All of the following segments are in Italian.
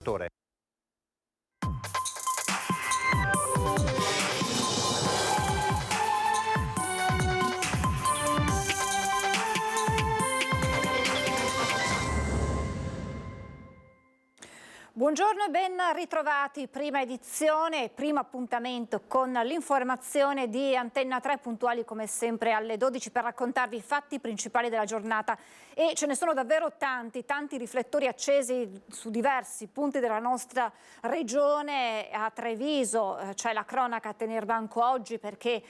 Dottore. Buongiorno e ben ritrovati, prima edizione, primo appuntamento con l'informazione di Antenna 3, puntuali come sempre alle 12 per raccontarvi i fatti principali della giornata, e ce ne sono davvero tanti riflettori accesi su diversi punti della nostra regione. A Treviso c'è la cronaca a tener banco oggi perché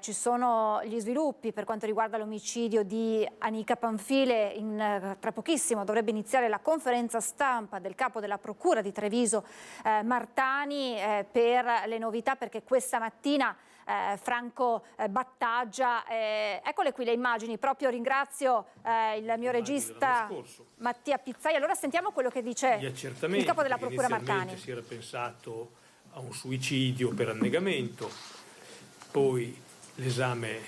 ci sono gli sviluppi per quanto riguarda l'omicidio di Anica Panfile. Tra pochissimo dovrebbe iniziare la conferenza stampa del capo della Procura di Treviso, Martani, per le novità, perché questa mattina Franco Battaggia, eccole qui le immagini, proprio ringrazio il mio regista Mattia Pizzai. Allora sentiamo quello che dice il capo della Procura Martani. Si era pensato a un suicidio per annegamento, poi l'esame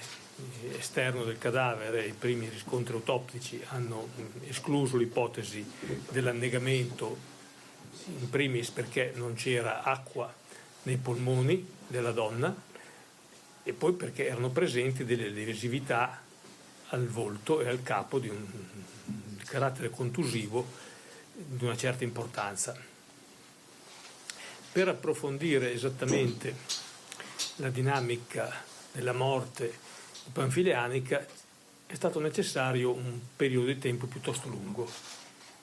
esterno del cadavere e i primi riscontri autoptici hanno escluso l'ipotesi dell'annegamento, in primis perché non c'era acqua nei polmoni della donna e poi perché erano presenti delle lesività al volto e al capo di carattere contusivo di una certa importanza. Per approfondire esattamente la dinamica della morte di Panfile Anica è stato necessario un periodo di tempo piuttosto lungo,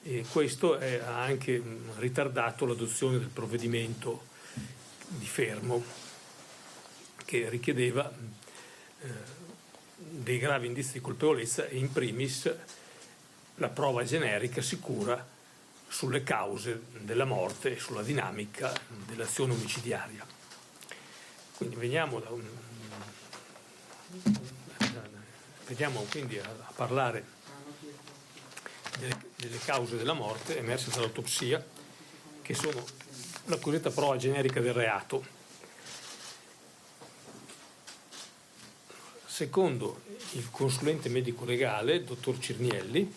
e questo ha anche ritardato l'adozione del provvedimento di fermo, che richiedeva dei gravi indizi di colpevolezza e in primis la prova generica sicura sulle cause della morte e sulla dinamica dell'azione omicidiaria. Quindi veniamo quindi a parlare delle cause della morte emerse dall'autopsia, che sono la cosiddetta prova generica del reato. Secondo il consulente medico legale, il dottor Cirnielli,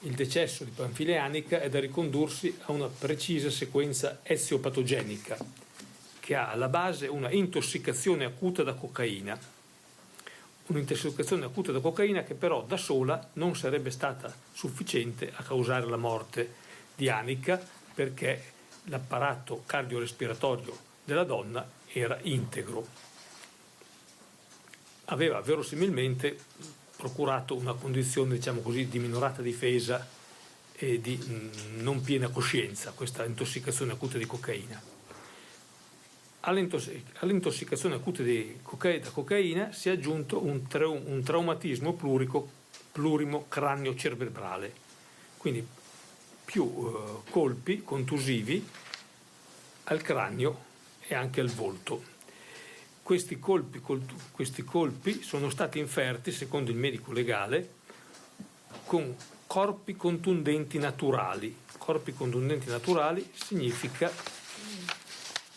il decesso di Panfile Anica è da ricondursi a una precisa sequenza eziopatogenica che ha alla base una intossicazione acuta da cocaina. Un'intossicazione acuta da cocaina che però da sola non sarebbe stata sufficiente a causare la morte di Anica, perché l'apparato cardiorespiratorio della donna era integro. Aveva verosimilmente procurato una condizione, diciamo così, di minorata difesa e di non piena coscienza, questa intossicazione acuta di cocaina. All'intossicazione acuta da cocaina si è aggiunto un traumatismo plurimo cranio-cerebrale, quindi più colpi contusivi al cranio e anche al volto. Questi colpi sono stati inferti, secondo il medico legale, con corpi contundenti naturali. Corpi contundenti naturali significa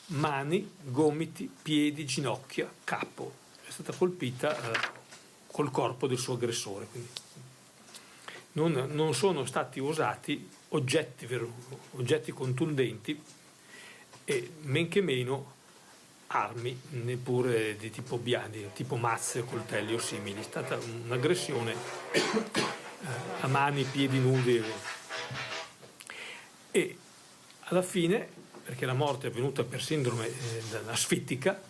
mani, gomiti, piedi, ginocchia, capo. È stata colpita col corpo del suo aggressore. Quindi non sono stati usati oggetti contundenti e men che meno armi, neppure di tipo mazze, coltelli o simili. È stata un'aggressione a mani, piedi nudi. E alla fine, perché la morte è avvenuta per sindrome asfittica,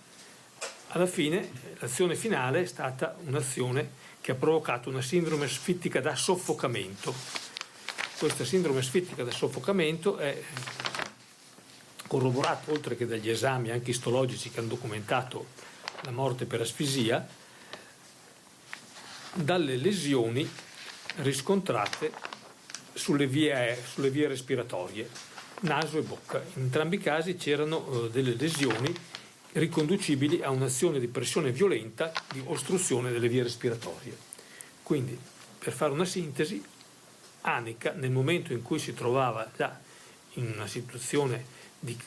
alla fine l'azione finale è stata un'azione che ha provocato una sindrome asfittica da soffocamento. Questa sindrome asfittica da soffocamento è corroborata, oltre che dagli esami anche istologici che hanno documentato la morte per asfisia, dalle lesioni riscontrate sulle vie respiratorie, naso e bocca. In entrambi i casi c'erano delle lesioni riconducibili a un'azione di pressione violenta di ostruzione delle vie respiratorie. Quindi, per fare una sintesi, Anica, nel momento in cui si trovava già in una situazione di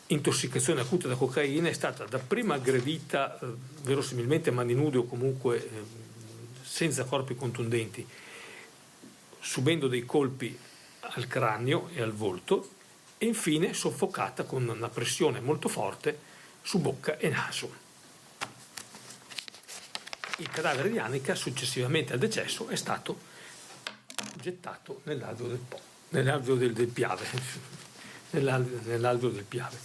intossicazione acuta da cocaina, è stata dapprima aggredita verosimilmente a mani nude o comunque senza corpi contundenti, subendo dei colpi al cranio e al volto, e infine soffocata con una pressione molto forte su bocca e naso. Il cadavere di Annika, successivamente al decesso, è stato gettato nell'alveo del Piave. Nell'alveo del Piave.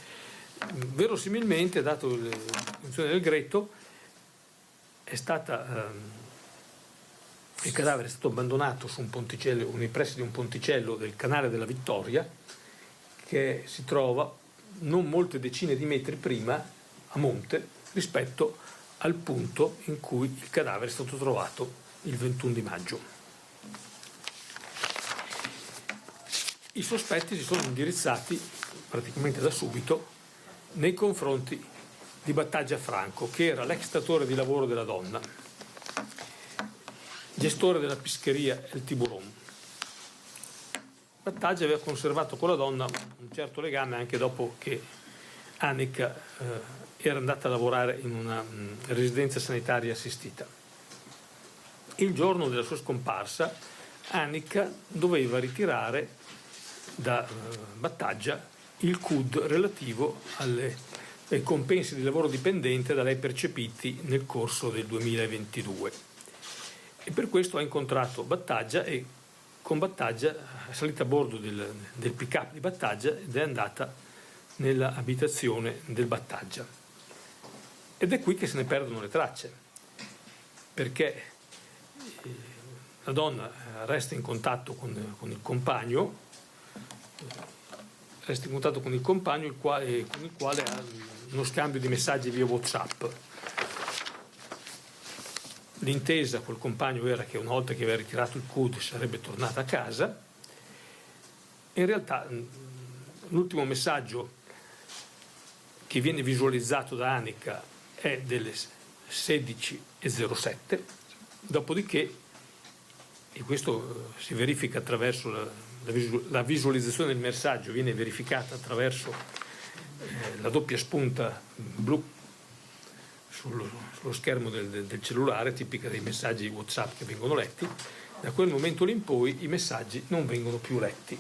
Verosimilmente, dato la funzione del gretto, il cadavere è stato abbandonato su un ponticello, nei pressi di un ponticello del canale della Vittoria, che si trova non molte decine di metri prima, a monte, rispetto al punto in cui il cadavere è stato trovato il 21 di maggio. I sospetti si sono indirizzati praticamente da subito nei confronti di Battaglia Franco, che era l'ex datore di lavoro della donna, gestore della pescheria El Tiburon. Battaglia aveva conservato con la donna un certo legame anche dopo che Annika era andata a lavorare in una residenza sanitaria assistita. Il giorno della sua scomparsa, Annika doveva ritirare da Battaglia il CUD relativo ai compensi di lavoro dipendente da lei percepiti nel corso del 2022. E per questo ha incontrato Battaglia e con Battaglia è salita a bordo del pick-up di Battaglia ed è andata nella abitazione del Battaglia. Ed è qui che se ne perdono le tracce, perché la donna resta in contatto con il compagno, con il quale ha uno scambio di messaggi via WhatsApp. L'intesa col compagno era che una volta che aveva ritirato il CUD sarebbe tornata a casa. In realtà l'ultimo messaggio che viene visualizzato da Annika è delle 16:07, dopodiché, e questo si verifica attraverso la visualizzazione del messaggio, viene verificata attraverso la doppia spunta blu sullo schermo del cellulare, tipica dei messaggi WhatsApp che vengono letti. Da quel momento lì in poi i messaggi non vengono più letti,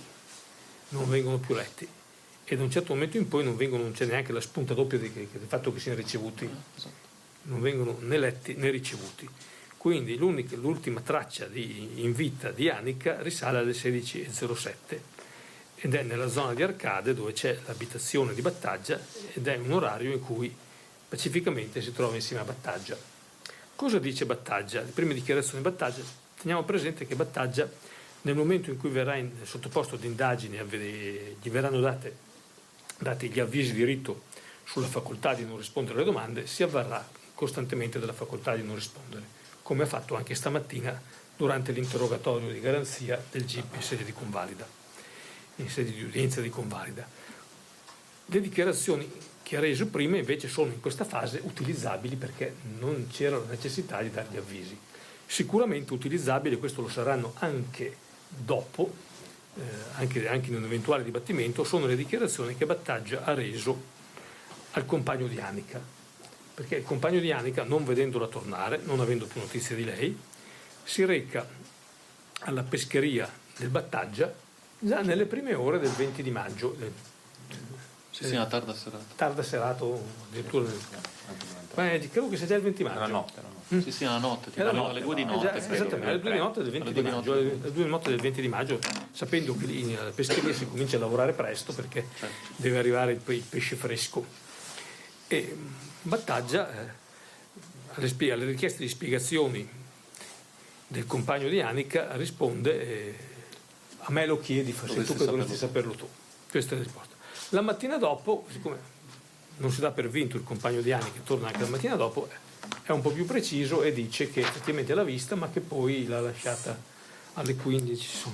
e da un certo momento in poi non c'è neanche la spunta doppia del fatto che siano ricevuti, non vengono né letti né ricevuti. Quindi l'ultima traccia in vita di Annika risale alle 16:07 ed è nella zona di Arcade, dove c'è l'abitazione di Battaglia, ed è un orario in cui pacificamente si trova insieme a Battaglia. Cosa dice Battaglia? Le prime dichiarazioni di Battaglia, teniamo presente che Battaglia, nel momento in cui verrà sottoposto ad indagini, gli verranno dati gli avvisi di rito sulla facoltà di non rispondere alle domande, si avvarrà costantemente della facoltà di non rispondere, come ha fatto anche stamattina durante l'interrogatorio di garanzia del GIP in sede di udienza di convalida. Le dichiarazioni che ha reso prima invece sono in questa fase utilizzabili, perché non c'era la necessità di dargli avvisi. Sicuramente utilizzabili, questo lo saranno anche dopo, anche in un eventuale dibattimento, sono le dichiarazioni che Battaglia ha reso al compagno di Annika, perché il compagno di Annika, non vedendola tornare, non avendo più notizie di lei, si reca alla pescheria del Battaglia già nelle prime ore del 20 di maggio. Sì, una tarda serata. Tarda serata, addirittura. Credo che sia già il 20 maggio. Era notte. Sì, una notte, alle 2 di notte. Esattamente, alle 2 di notte del 20 di maggio. Alle 2 di notte del 20 di maggio, sapendo che lì alla pescheria si comincia a lavorare presto, perché deve arrivare il pesce fresco. E Battaglia, alle richieste di spiegazioni del compagno di Annika, risponde: a me lo chiedi, se tu dovresti saperlo tu. Questa è la risposta. La mattina dopo, siccome non si dà per vinto il compagno di Annika, torna anche la mattina dopo, è un po' più preciso e dice che effettivamente l'ha vista, ma che poi l'ha lasciata alle 15.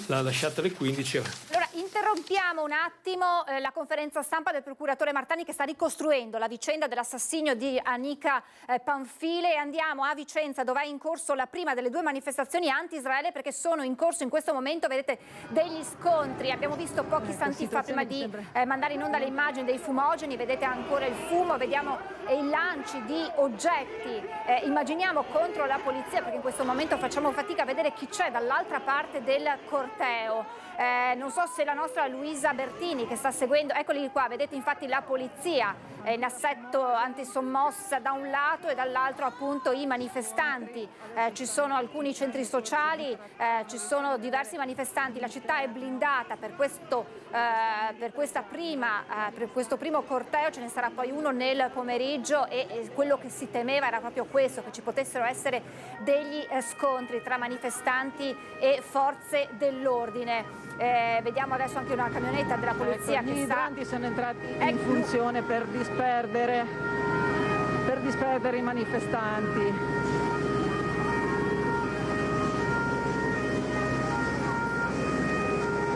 L'ha lasciata alle 15. Allora, interrompiamo Interrompiamo un attimo la conferenza stampa del procuratore Martani, che sta ricostruendo la vicenda dell'assassinio di Anika Panfile, e andiamo a Vicenza, dove è in corso la prima delle 2 manifestazioni anti-Israele, perché sono in corso in questo momento, vedete, degli scontri. Abbiamo visto pochi istanti fa, prima di mandare in onda le immagini, dei fumogeni, vedete ancora il fumo, vediamo i lanci di oggetti, immaginiamo contro la polizia, perché in questo momento facciamo fatica a vedere chi c'è dall'altra parte del corteo. Non so se la nostra Luisa Bertini, che sta seguendo, eccoli qua, vedete infatti la polizia in assetto antisommossa da un lato e dall'altro appunto i manifestanti. Ci sono alcuni centri sociali, ci sono diversi manifestanti, la città è blindata per questo primo corteo, ce ne sarà poi uno nel pomeriggio, e quello che si temeva era proprio questo, che ci potessero essere degli scontri tra manifestanti e forze dell'ordine. Vediamo adesso anche una camionetta della polizia, gli idranti sono entrati in funzione per disperdere i manifestanti.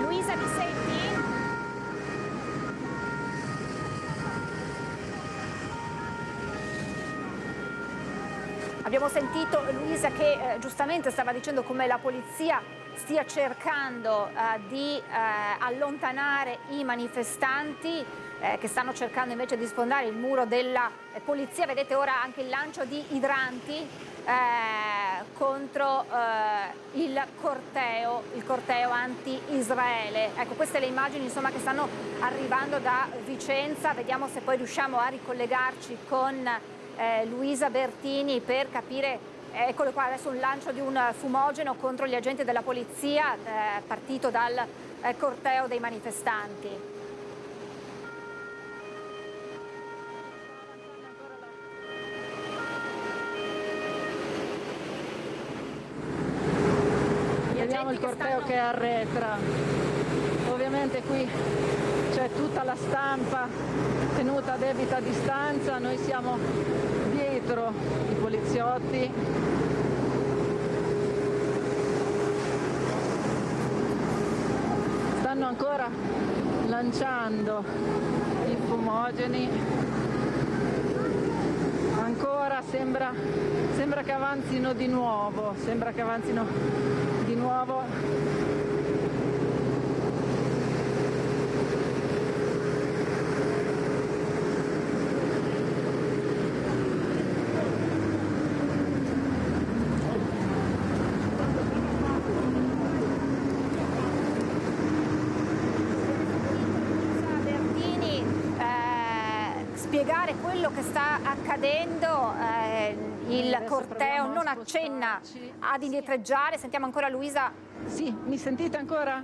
Luisa, mi senti? Abbiamo sentito Luisa che giustamente stava dicendo come la polizia stia cercando di allontanare i manifestanti che stanno cercando invece di sfondare il muro della polizia. Vedete ora anche il lancio di idranti contro il corteo anti-Israele. Ecco, queste le immagini insomma che stanno arrivando da Vicenza. Vediamo se poi riusciamo a ricollegarci con Luisa Bertini per capire. Eccolo qua, adesso un lancio di un fumogeno contro gli agenti della polizia partito dal corteo dei manifestanti. Vediamo il corteo che arretra. Ovviamente qui c'è tutta la stampa tenuta a debita distanza, noi siamo dietro i poliziotti. Stanno ancora lanciando i fumogeni. Ancora sembra che avanzino di nuovo, spiegare quello che sta accadendo. Il corteo non accenna ad indietreggiare. Sentiamo ancora Luisa. Sì, mi sentite ancora?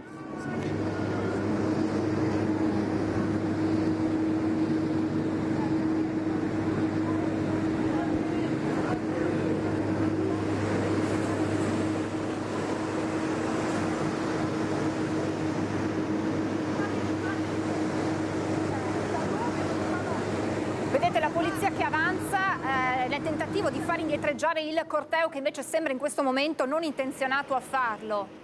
Vedete la polizia che avanza nel tentativo di far indietreggiare il corteo, che invece sembra in questo momento non intenzionato a farlo.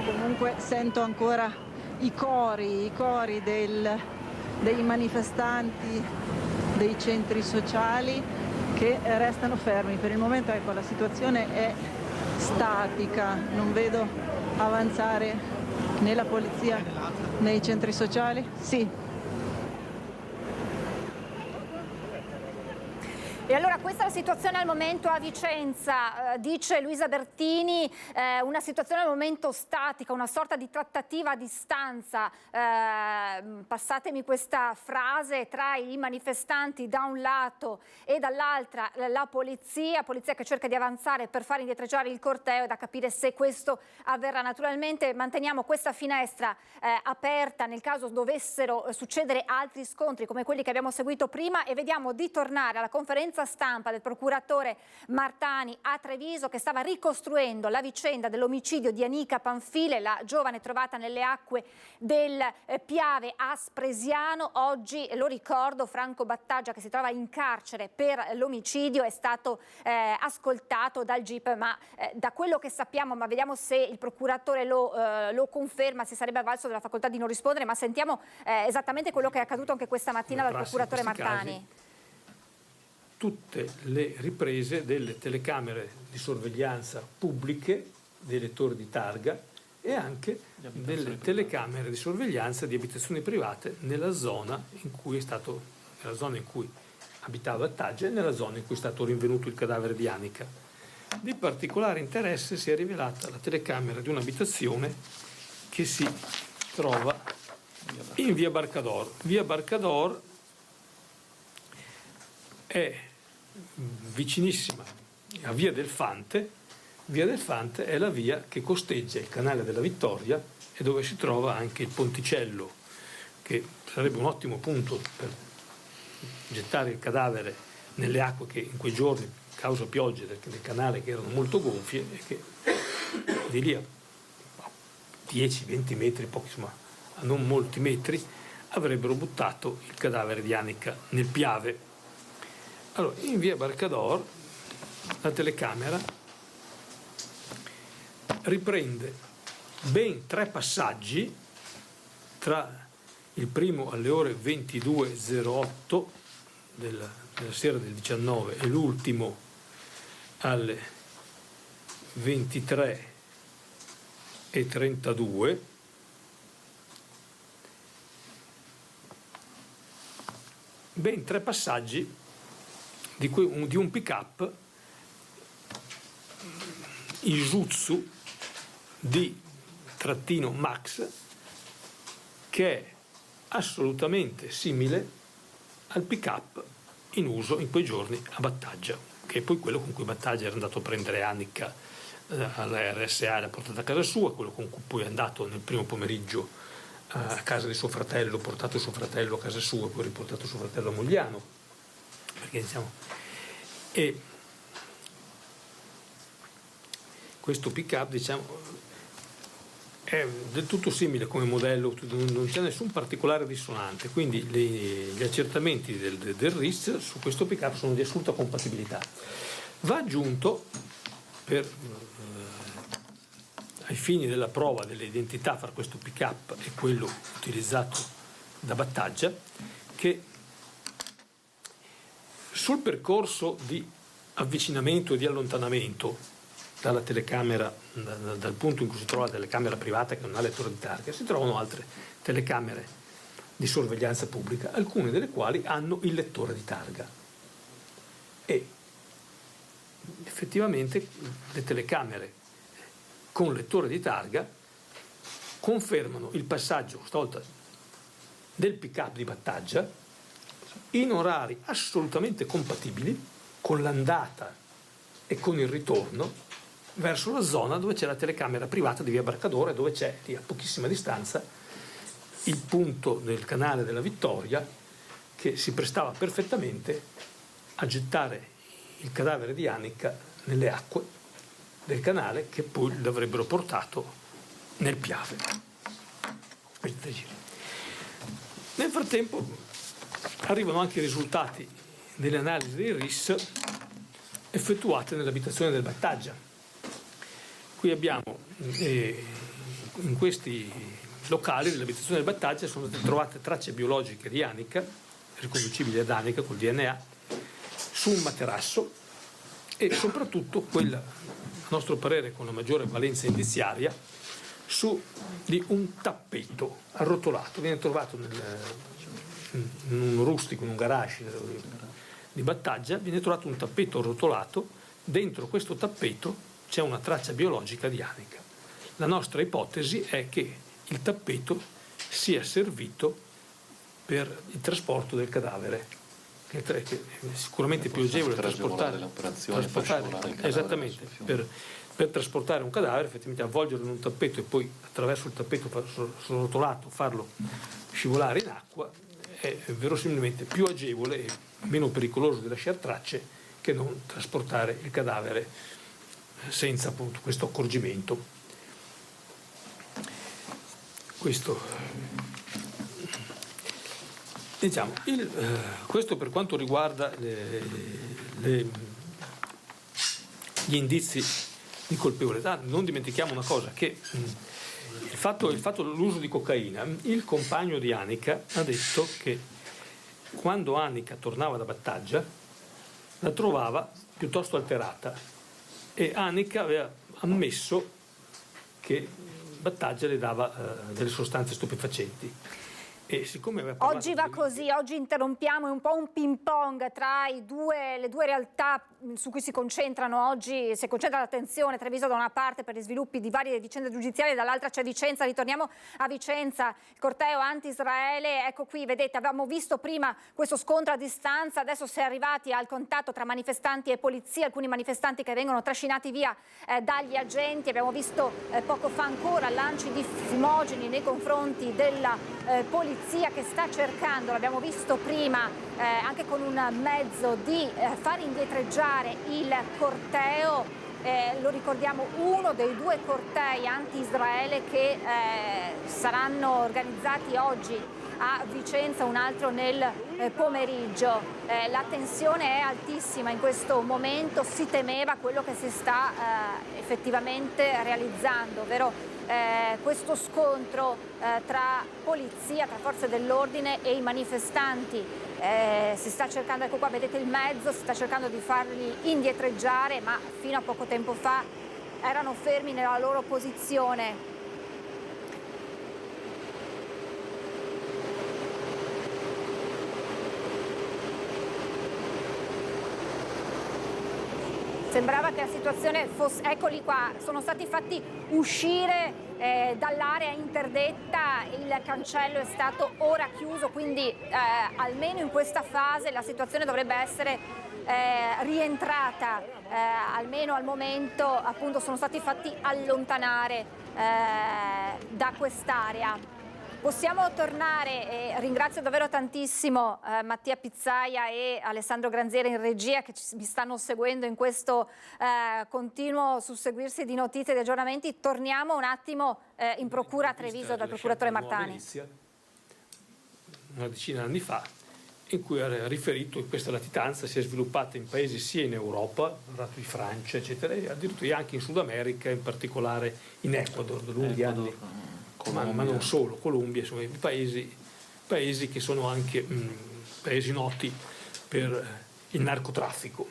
Comunque sento ancora i cori dei manifestanti dei centri sociali che restano fermi. Per il momento, ecco, la situazione è statica, non vedo avanzare né la polizia né i centri sociali. Sì. E allora questa è la situazione al momento a Vicenza, dice Luisa Bertini, una situazione al momento statica, una sorta di trattativa a distanza, passatemi questa frase, tra i manifestanti da un lato e dall'altra la polizia che cerca di avanzare per far indietreggiare il corteo, e da capire se questo avverrà. Naturalmente manteniamo questa finestra aperta nel caso dovessero succedere altri scontri come quelli che abbiamo seguito prima, e vediamo di tornare alla conferenza stampa del procuratore Martani a Treviso, che stava ricostruendo la vicenda dell'omicidio di Anica Panfile, la giovane trovata nelle acque del Piave a Spresiano. Oggi, lo ricordo, Franco Battaglia, che si trova in carcere per l'omicidio, è stato ascoltato dal GIP, ma da quello che sappiamo, ma vediamo se il procuratore lo conferma, si sarebbe avvalso della facoltà di non rispondere, ma sentiamo esattamente quello che è accaduto anche questa mattina dal procuratore Martani. Tutte le riprese delle telecamere di sorveglianza pubbliche dei lettori di targa e anche delle telecamere di sorveglianza di abitazioni private nella zona in cui abitava Battaglia e nella zona in cui è stato rinvenuto il cadavere di Anica. Di particolare interesse si è rivelata la telecamera di un'abitazione che si trova in via Barcador. Via Barcador è vicinissima a Via del Fante. Via del Fante è la via che costeggia il canale della Vittoria e dove si trova anche il ponticello, che sarebbe un ottimo punto per gettare il cadavere nelle acque che in quei giorni, causa piogge del canale, che erano molto gonfie, e che di lì a 10-20 metri, a non molti metri, avrebbero buttato il cadavere di Anica nel Piave. Allora, in via Barcador la telecamera riprende ben 3 passaggi, tra il primo alle ore 22:08 della sera del 19 e l'ultimo alle 23:32. Ben 3 passaggi di un pick-up Isuzu di trattino Max, che è assolutamente simile al pick-up in uso in quei giorni a Battaglia, che è poi quello con cui Battaglia era andato a prendere Anica alla RSA e l'ha portata a casa sua, quello con cui poi è andato nel primo pomeriggio a casa di suo fratello, portato suo fratello a casa sua e poi riportato suo fratello a Mogliano. Perché e questo pick-up è del tutto simile come modello, non c'è nessun particolare dissonante, quindi gli accertamenti del RIS su questo pick-up sono di assoluta compatibilità. Va aggiunto, ai fini della prova dell'identità fra questo pick-up e quello utilizzato da Battaglia, che sul percorso di avvicinamento e di allontanamento dalla telecamera, dal punto in cui si trova la telecamera privata che non ha lettore di targa, si trovano altre telecamere di sorveglianza pubblica, alcune delle quali hanno il lettore di targa. E effettivamente le telecamere con lettore di targa confermano il passaggio, stavolta, del pick-up di Battaglia in orari assolutamente compatibili con l'andata e con il ritorno verso la zona dove c'è la telecamera privata di via Barcadore, dove c'è lì a pochissima distanza il punto del canale della Vittoria, che si prestava perfettamente a gettare il cadavere di Anica nelle acque del canale, che poi l'avrebbero portato nel Piave. Nel frattempo arrivano anche i risultati delle analisi dei RIS effettuate nell'abitazione del Battaglia. Qui abbiamo, in questi locali dell'abitazione del Battaglia, sono state trovate tracce biologiche di Anica, riconducibili ad Anica col DNA, su un materasso e soprattutto quella, a nostro parere con la maggiore valenza indiziaria, su di un tappeto arrotolato. Viene trovato in un rustico, in un garage di Battaglia viene trovato un tappeto arrotolato, dentro questo tappeto c'è una traccia biologica di Anica. La nostra ipotesi è che il tappeto sia servito per il trasporto del cadavere, che è sicuramente più agevole trasportare esattamente per trasportare un cadavere, effettivamente avvolgerlo in un tappeto e poi attraverso il tappeto rotolato farlo scivolare in acqua è verosimilmente più agevole e meno pericoloso di lasciare tracce che non trasportare il cadavere senza appunto questo accorgimento. Questo per quanto riguarda gli indizi di colpevolità. Non dimentichiamo una cosa, che il fatto dell'uso di cocaina, il compagno di Anica ha detto che quando Anica tornava da Battaglia la trovava piuttosto alterata e Anica aveva ammesso che Battaglia le dava delle sostanze stupefacenti. E siccome oggi va così, oggi interrompiamo, è un po' un ping pong tra le due realtà su cui si concentrano oggi, si concentra l'attenzione. Treviso da una parte per gli sviluppi di varie vicende giudiziarie, dall'altra c'è Vicenza. Ritorniamo a Vicenza, il corteo anti-Israele. Ecco qui, vedete, avevamo visto prima questo scontro a distanza, adesso si è arrivati al contatto tra manifestanti e polizia, alcuni manifestanti che vengono trascinati via dagli agenti. Abbiamo visto poco fa ancora lanci di fumogeni nei confronti della polizia che sta cercando, l'abbiamo visto prima anche con un mezzo, di far indietreggiare il corteo. Lo ricordiamo, uno dei due cortei anti-Israele che saranno organizzati oggi a Vicenza, un altro nel pomeriggio. La tensione è altissima in questo momento, si temeva quello che si sta effettivamente realizzando, ovvero questo scontro tra polizia, tra forze dell'ordine e i manifestanti. Si sta cercando, ecco qua vedete il mezzo, si sta cercando di farli indietreggiare, ma fino a poco tempo fa erano fermi nella loro posizione. Sembrava che la situazione fosse, eccoli qua, sono stati fatti uscire dall'area interdetta, il cancello è stato ora chiuso, quindi almeno in questa fase la situazione dovrebbe essere rientrata, almeno al momento appunto sono stati fatti allontanare da quest'area. Possiamo tornare, e ringrazio davvero tantissimo Mattia Pizzaia e Alessandro Granzieri in regia che mi stanno seguendo in questo continuo susseguirsi di notizie e di aggiornamenti. Torniamo un attimo in procura a Treviso dal procuratore Martani. Una decina di anni fa, in cui ha riferito che questa latitanza si è sviluppata in paesi sia in Europa, ha parlato di Francia, eccetera, e addirittura anche in Sud America, in particolare in Ecuador, da lunghi anni. Ma non solo, Colombia, insomma, paesi che sono anche paesi noti per il narcotraffico,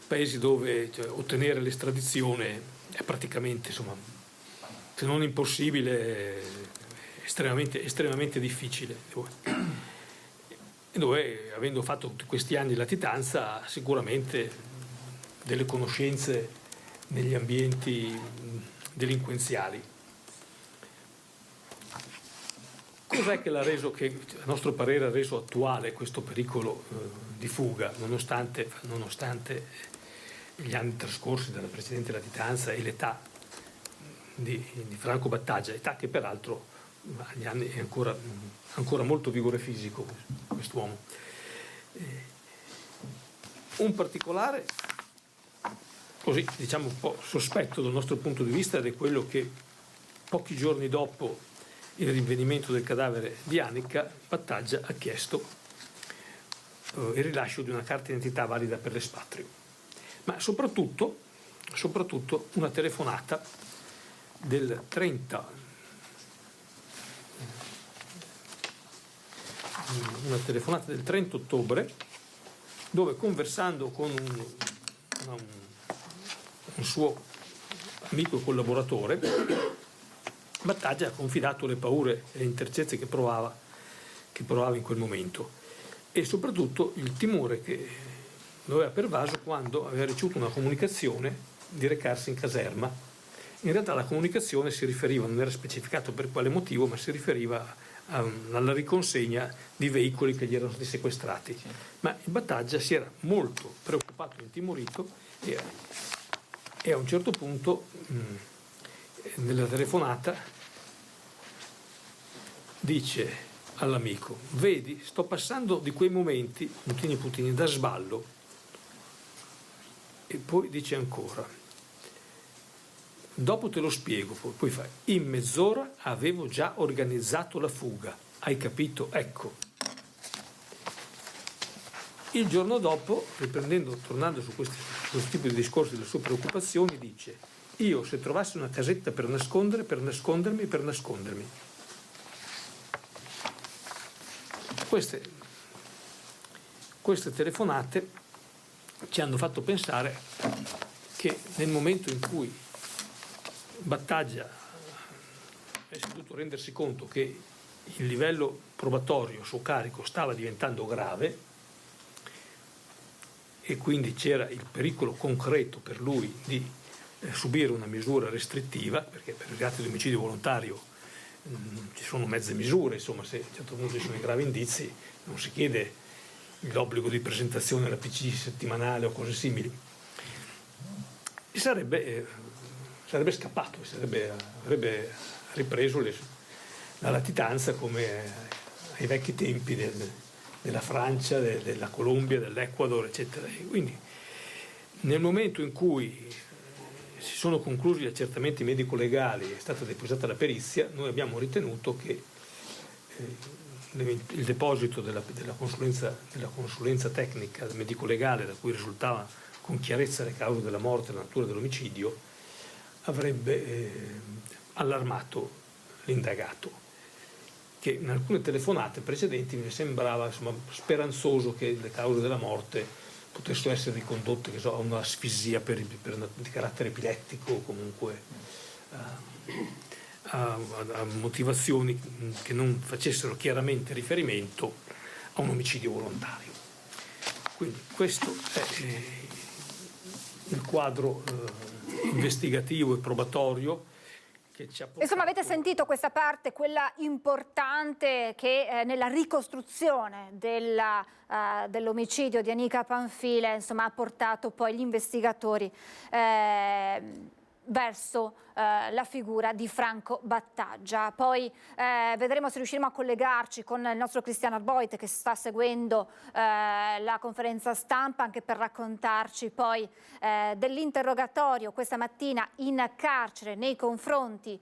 paesi dove ottenere l'estradizione è praticamente, insomma, se non impossibile, estremamente difficile, e dove, avendo fatto tutti questi anni di latitanza, ha sicuramente delle conoscenze negli ambienti delinquenziali. Cos'è che l'ha reso, che a nostro parere ha reso attuale questo pericolo di fuga, nonostante gli anni trascorsi dalla precedente latitanza e l'età di Franco Battaglia, età che peraltro agli anni è ancora molto vigore fisico quest'uomo. Un particolare, così diciamo un po' sospetto dal nostro punto di vista, ed è quello che pochi giorni dopo il rinvenimento del cadavere di Anica, Battaglia ha chiesto il rilascio di una carta d'identità valida per l'espatrio, ma soprattutto una telefonata del 30 ottobre, dove, conversando con un suo amico e collaboratore, Battaglia ha confidato le paure e le incertezze che provava in quel momento. e soprattutto il timore che lo aveva pervaso quando aveva ricevuto una comunicazione di recarsi in caserma. In realtà la comunicazione si riferiva, non era specificato per quale motivo, ma si riferiva alla riconsegna di veicoli che gli erano stati sequestrati. Ma il Battaglia si era molto preoccupato e intimorito e a un certo punto nella telefonata dice all'amico: vedi, sto passando di quei momenti, puntini da sballo. E poi dice ancora: dopo te lo spiego. Poi fa: in mezz'ora avevo già organizzato la fuga, hai capito? Ecco. Il giorno dopo, tornando su questo tipo di discorsi, delle sue preoccupazioni, dice: io se trovassi una casetta per nascondermi. Queste telefonate ci hanno fatto pensare che nel momento in cui Battaglia è dovuto rendersi conto che il livello probatorio a suo carico stava diventando grave e quindi c'era il pericolo concreto per lui di subire una misura restrittiva, perché per i reati di omicidio volontario ci sono mezze misure, insomma, se a un certo punto ci sono i gravi indizi non si chiede l'obbligo di presentazione alla PC settimanale o cose simili. Sarebbe scappato, avrebbe ripreso la latitanza come ai vecchi tempi della Francia, della Colombia, dell'Ecuador, eccetera. E quindi nel momento in cui si sono conclusi gli accertamenti medico-legali e è stata depositata la perizia, noi abbiamo ritenuto che il deposito della consulenza tecnica medico-legale, da cui risultava con chiarezza le cause della morte e la natura dell'omicidio, avrebbe allarmato l'indagato, che in alcune telefonate precedenti mi sembrava speranzoso che le cause della morte potessero essere ricondotte a un'asfissia di carattere epilettico o comunque a motivazioni che non facessero chiaramente riferimento a un omicidio volontario. Quindi questo è il quadro investigativo e probatorio che ci ha portato. Insomma, avete sentito questa parte, quella importante che nella ricostruzione dell'omicidio di Anica Panfile, insomma, ha portato poi gli investigatori verso la figura di Franco Battaglia. Poi vedremo se riusciremo a collegarci con il nostro Cristiano Arboit, che sta seguendo la conferenza stampa, anche per raccontarci poi dell'interrogatorio questa mattina in carcere nei confronti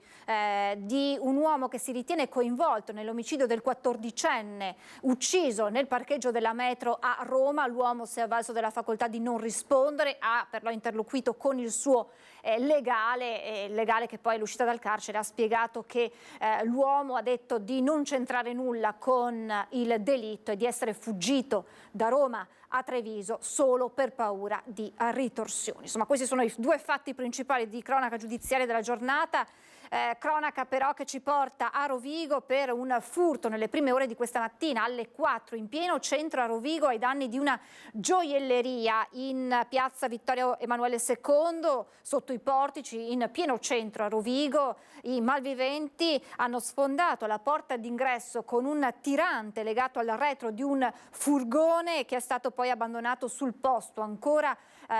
di un uomo che si ritiene coinvolto nell'omicidio del 14enne ucciso nel parcheggio della metro a Roma. L'uomo si è avvalso della facoltà di non rispondere, ha però interloquito con il suo legale che poi all'uscita dal carcere ha spiegato che l'uomo ha detto di non c'entrare nulla con il delitto e di essere fuggito da Roma a Treviso solo per paura di ritorsioni. Insomma, questi sono i due fatti principali di cronaca giudiziaria della giornata. Cronaca però che ci porta a Rovigo per un furto nelle prime ore di questa mattina alle 4 in pieno centro a Rovigo ai danni di una gioielleria in piazza Vittorio Emanuele II, sotto i portici, in pieno centro a Rovigo. I malviventi hanno sfondato la porta d'ingresso con un tirante legato al retro di un furgone che è stato poi abbandonato sul posto, ancora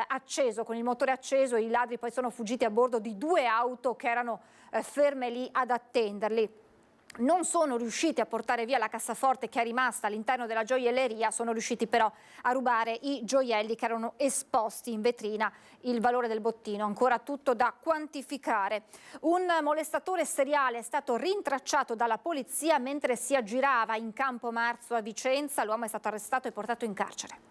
acceso, con il motore acceso. I ladri poi sono fuggiti a bordo di due auto che erano ferme lì ad attenderli. Non sono riusciti a portare via la cassaforte che è rimasta all'interno della gioielleria, sono riusciti però a rubare i gioielli che erano esposti in vetrina, il valore del bottino ancora tutto da quantificare. Un molestatore seriale è stato rintracciato dalla polizia mentre si aggirava in Campo Marzo a Vicenza. L'uomo è stato arrestato e portato in carcere.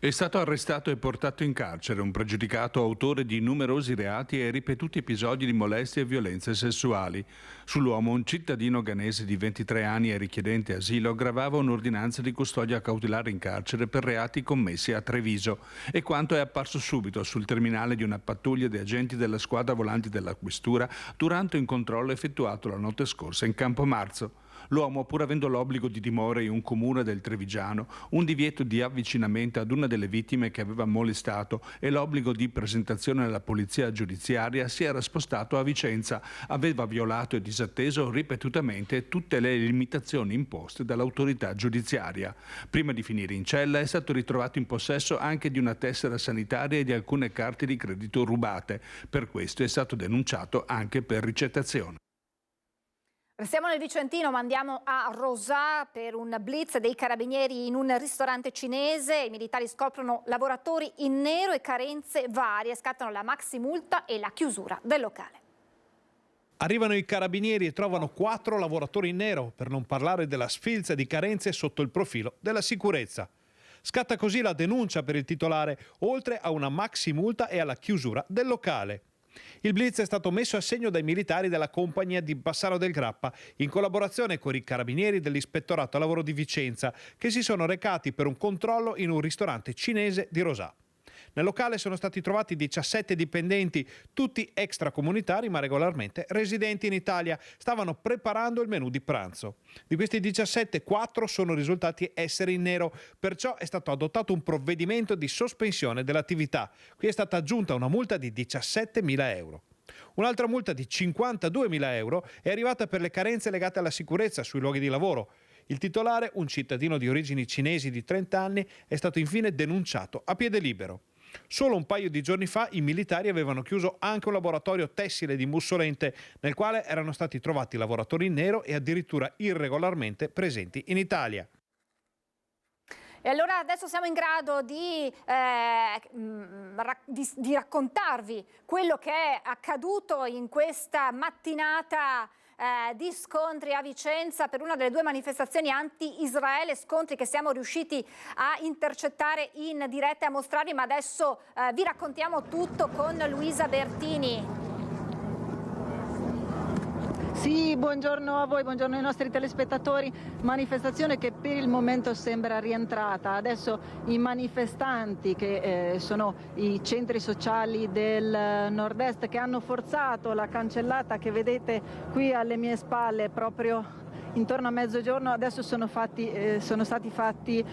È stato arrestato e portato in carcere un pregiudicato autore di numerosi reati e ripetuti episodi di molestie e violenze sessuali. Sull'uomo, un cittadino ghanese di 23 anni e richiedente asilo, gravava un'ordinanza di custodia cautelare in carcere per reati commessi a Treviso. E quanto è apparso subito sul terminale di una pattuglia di agenti della squadra volanti della questura durante un controllo effettuato la notte scorsa in Campo Marzo. L'uomo, pur avendo l'obbligo di dimora in un comune del Trevigiano, un divieto di avvicinamento ad una delle vittime che aveva molestato e l'obbligo di presentazione alla polizia giudiziaria, si era spostato a Vicenza. Aveva violato e disatteso ripetutamente tutte le limitazioni imposte dall'autorità giudiziaria. Prima di finire in cella è stato ritrovato in possesso anche di una tessera sanitaria e di alcune carte di credito rubate. Per questo è stato denunciato anche per ricettazione. Restiamo nel Vicentino, ma andiamo a Rosà per un blitz dei carabinieri in un ristorante cinese. I militari scoprono lavoratori in nero e carenze varie, scattano la maxi multa e la chiusura del locale. Arrivano i carabinieri e trovano 4 lavoratori in nero, per non parlare della sfilza di carenze sotto il profilo della sicurezza. Scatta così la denuncia per il titolare, oltre a una maxi multa e alla chiusura del locale. Il blitz è stato messo a segno dai militari della compagnia di Bassano del Grappa in collaborazione con i carabinieri dell'Ispettorato Lavoro di Vicenza, che si sono recati per un controllo in un ristorante cinese di Rosà. Nel locale sono stati trovati 17 dipendenti, tutti extracomunitari ma regolarmente residenti in Italia. Stavano preparando il menù di pranzo. Di questi 17, 4 sono risultati essere in nero, perciò è stato adottato un provvedimento di sospensione dell'attività. Qui è stata aggiunta una multa di 17.000 euro. Un'altra multa di 52.000 euro è arrivata per le carenze legate alla sicurezza sui luoghi di lavoro. Il titolare, un cittadino di origini cinesi di 30 anni, è stato infine denunciato a piede libero. Solo un paio di giorni fa i militari avevano chiuso anche un laboratorio tessile di Mussolente, nel quale erano stati trovati lavoratori in nero e addirittura irregolarmente presenti in Italia. E allora adesso siamo in grado di raccontarvi quello che è accaduto in questa mattinata di scontri a Vicenza per una delle 2 manifestazioni anti-Israele, scontri che siamo riusciti a intercettare in diretta e a mostrarvi, ma adesso vi raccontiamo tutto con Luisa Bertini. Sì, buongiorno a voi, buongiorno ai nostri telespettatori. Manifestazione che per il momento sembra rientrata. Adesso i manifestanti, che sono i centri sociali del nord-est, che hanno forzato la cancellata che vedete qui alle mie spalle proprio intorno a mezzogiorno, adesso sono stati fatti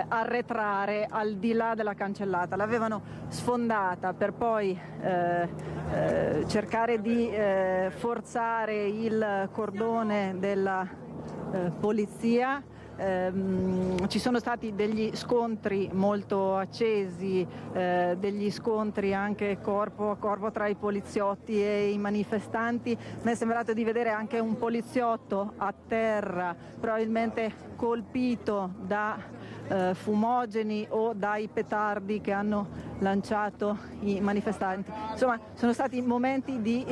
arretrare al di là della cancellata. L'avevano sfondata per poi cercare di forzare il cordone della polizia. Ci sono stati degli scontri molto accesi, degli scontri anche corpo a corpo tra i poliziotti e i manifestanti. Mi è sembrato di vedere anche un poliziotto a terra, probabilmente colpito da fumogeni o dai petardi che hanno lanciato i manifestanti. Insomma, sono stati momenti di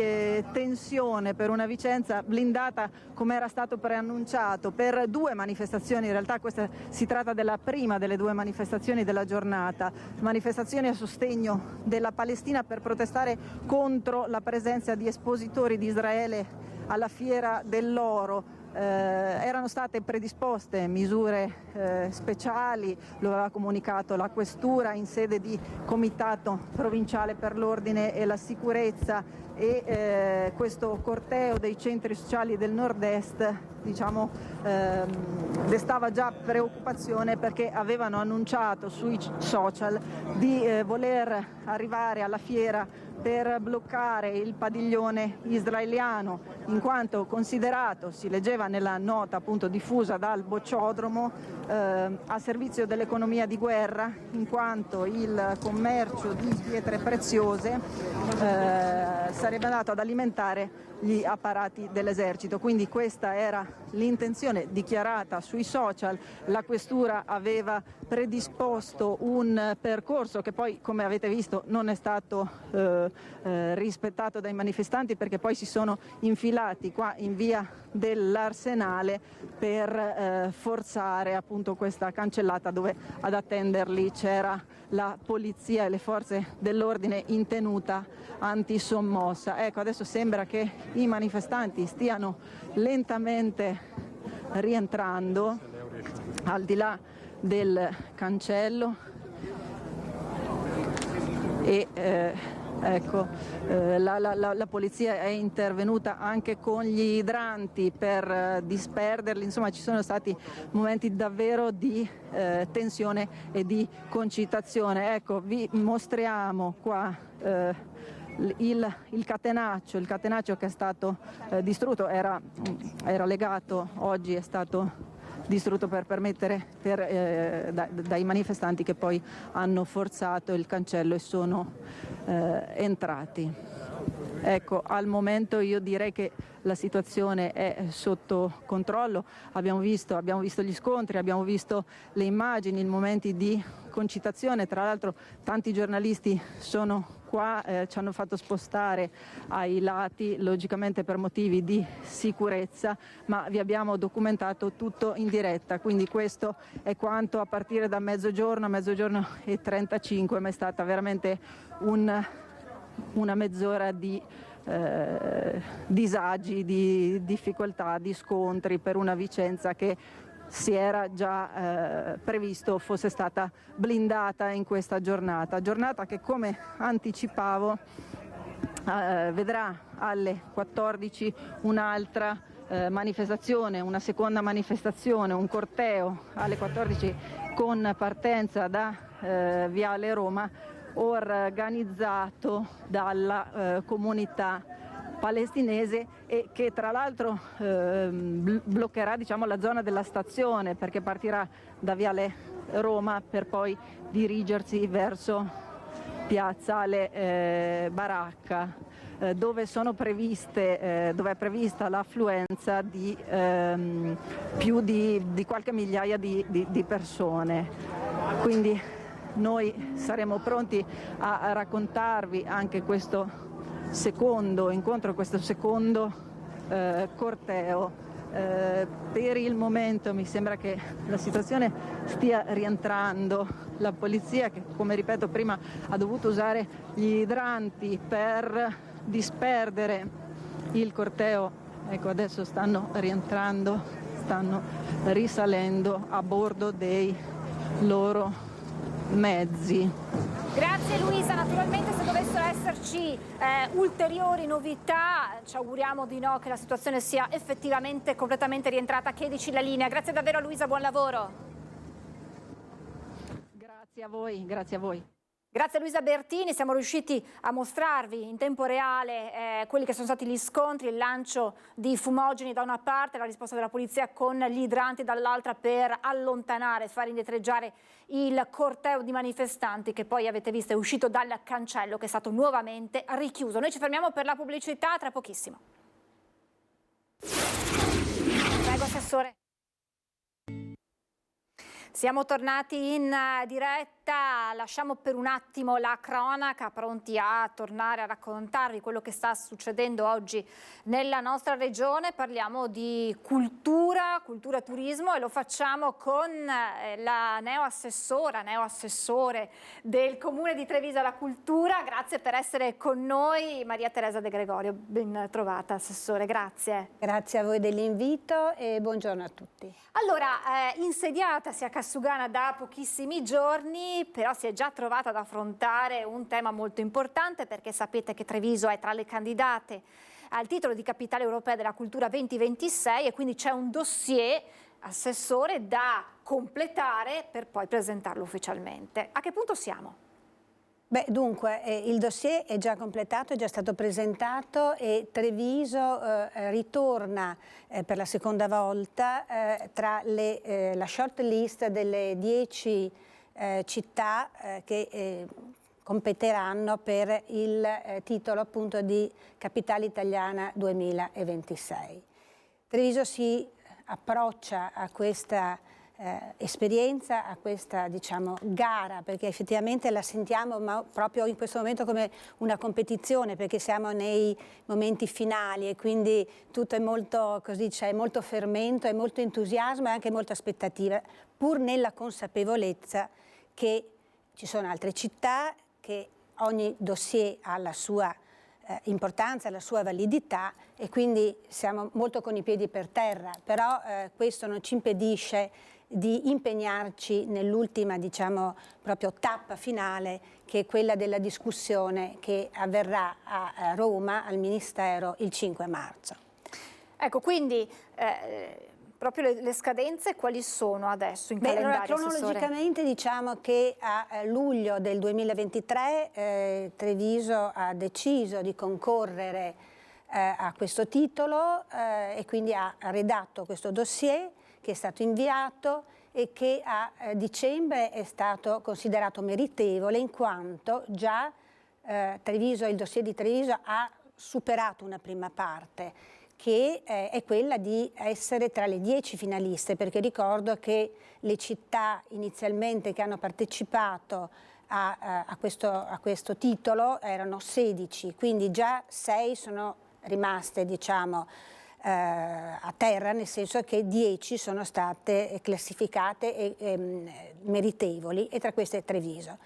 tensione per una Vicenza blindata, come era stato preannunciato, per 2 manifestazioni. In realtà questa si tratta della prima delle 2 manifestazioni della giornata, manifestazioni a sostegno della Palestina per protestare contro la presenza di espositori di Israele alla Fiera dell'Oro. Erano state predisposte misure speciali, lo aveva comunicato la Questura in sede di Comitato Provinciale per l'Ordine e la Sicurezza, e questo corteo dei centri sociali del nord-est, diciamo, destava già preoccupazione, perché avevano annunciato sui social di voler arrivare alla fiera per bloccare il padiglione israeliano, in quanto considerato, si leggeva nella nota appunto diffusa dal Bocciodromo, a servizio dell'economia di guerra, in quanto il commercio di pietre preziose sarebbe andato ad alimentare gli apparati dell'esercito. Quindi questa era l'intenzione dichiarata sui social. La Questura aveva predisposto un percorso che poi, come avete visto, non è stato rispettato dai manifestanti, perché poi si sono infilati qua in via dell'Arsenale per forzare appunto questa cancellata, dove ad attenderli c'era la polizia e le forze dell'ordine in tenuta antisommossa. Ecco, adesso sembra che i manifestanti stiano lentamente rientrando al di là del cancello, e Ecco, la polizia è intervenuta anche con gli idranti per disperderli, insomma ci sono stati momenti davvero di tensione e di concitazione. Ecco, vi mostriamo qua il catenaccio che è stato distrutto, era legato, oggi è stato distrutto per permettere dai manifestanti che poi hanno forzato il cancello e sono entrati. Ecco, al momento io direi che la situazione è sotto controllo, abbiamo visto gli scontri, abbiamo visto le immagini, i momenti di concitazione, tra l'altro tanti giornalisti sono qua, ci hanno fatto spostare ai lati, logicamente per motivi di sicurezza, ma vi abbiamo documentato tutto in diretta, quindi questo è quanto a partire da mezzogiorno e 35, ma è stata veramente una mezz'ora di disagi, di difficoltà, di scontri per una Vicenza che si era già previsto fosse stata blindata in questa giornata che, come anticipavo, vedrà alle 14 un'altra manifestazione, una seconda manifestazione, un corteo alle 14 con partenza da Viale Roma, organizzato dalla comunità palestinese e che tra l'altro bloccherà, diciamo, la zona della stazione, perché partirà da Viale Roma per poi dirigersi verso Piazzale Baracca, dove è prevista l'affluenza di più di qualche migliaia di persone. Quindi noi saremo pronti a raccontarvi anche questo secondo incontro, questo secondo corteo. Per il momento mi sembra che la situazione stia rientrando. La polizia, che come ripeto prima ha dovuto usare gli idranti per disperdere il corteo, ecco adesso stanno rientrando, stanno risalendo a bordo dei loro mezzi. Grazie Luisa, naturalmente se dovessero esserci ulteriori novità ci auguriamo di no, che la situazione sia effettivamente completamente rientrata. Chiedici la linea. Grazie davvero Luisa, buon lavoro. Grazie a voi, grazie a voi. Grazie a Luisa Bertini, siamo riusciti a mostrarvi in tempo reale quelli che sono stati gli scontri, il lancio di fumogeni da una parte, la risposta della polizia con gli idranti dall'altra per allontanare, far indietreggiare il corteo di manifestanti che poi avete visto è uscito dal cancello che è stato nuovamente richiuso. Noi ci fermiamo per la pubblicità, tra pochissimo. Prego Assessore. Siamo tornati in diretta, lasciamo per un attimo la cronaca, pronti a tornare a raccontarvi quello che sta succedendo oggi nella nostra regione. Parliamo di cultura e turismo e lo facciamo con la neoassessore del Comune di Treviso alla Cultura. Grazie per essere con noi, Maria Teresa De Gregorio. Ben trovata, Assessore, grazie. Grazie a voi dell'invito e buongiorno a tutti. Allora, insediatasi a Cassugana da pochissimi giorni, però si è già trovata ad affrontare un tema molto importante, perché sapete che Treviso è tra le candidate al titolo di Capitale Europea della Cultura 2026 e quindi c'è un dossier, Assessore, da completare per poi presentarlo ufficialmente. A che punto siamo? Beh, dunque, il dossier è già completato, è già stato presentato e Treviso ritorna per la seconda volta tra la short list delle 10 città che competeranno per il titolo appunto di Capitale Italiana 2026. Treviso si approccia a questa esperienza, a questa, diciamo, gara, perché effettivamente la sentiamo proprio in questo momento come una competizione, perché siamo nei momenti finali e quindi tutto è molto, così, c'è molto fermento, è molto entusiasmo e anche molta aspettativa, pur nella consapevolezza che ci sono altre città, che ogni dossier ha la sua importanza, la sua validità e quindi siamo molto con i piedi per terra, però questo non ci impedisce di impegnarci nell'ultima, diciamo, proprio tappa finale, che è quella della discussione che avverrà a Roma, al Ministero, il 5 marzo. Ecco, quindi proprio le scadenze quali sono adesso in calendario? Allora, cronologicamente diciamo che a luglio del 2023 Treviso ha deciso di concorrere a questo titolo e quindi ha redatto questo dossier che è stato inviato e che a dicembre è stato considerato meritevole, in quanto già il dossier di Treviso ha superato una prima parte, che è quella di essere tra le 10 finaliste, perché ricordo che le città inizialmente che hanno partecipato a questo titolo erano 16, quindi già 6 sono rimaste, diciamo, a terra, nel senso che 10 sono state classificate e meritevoli, e tra queste Treviso.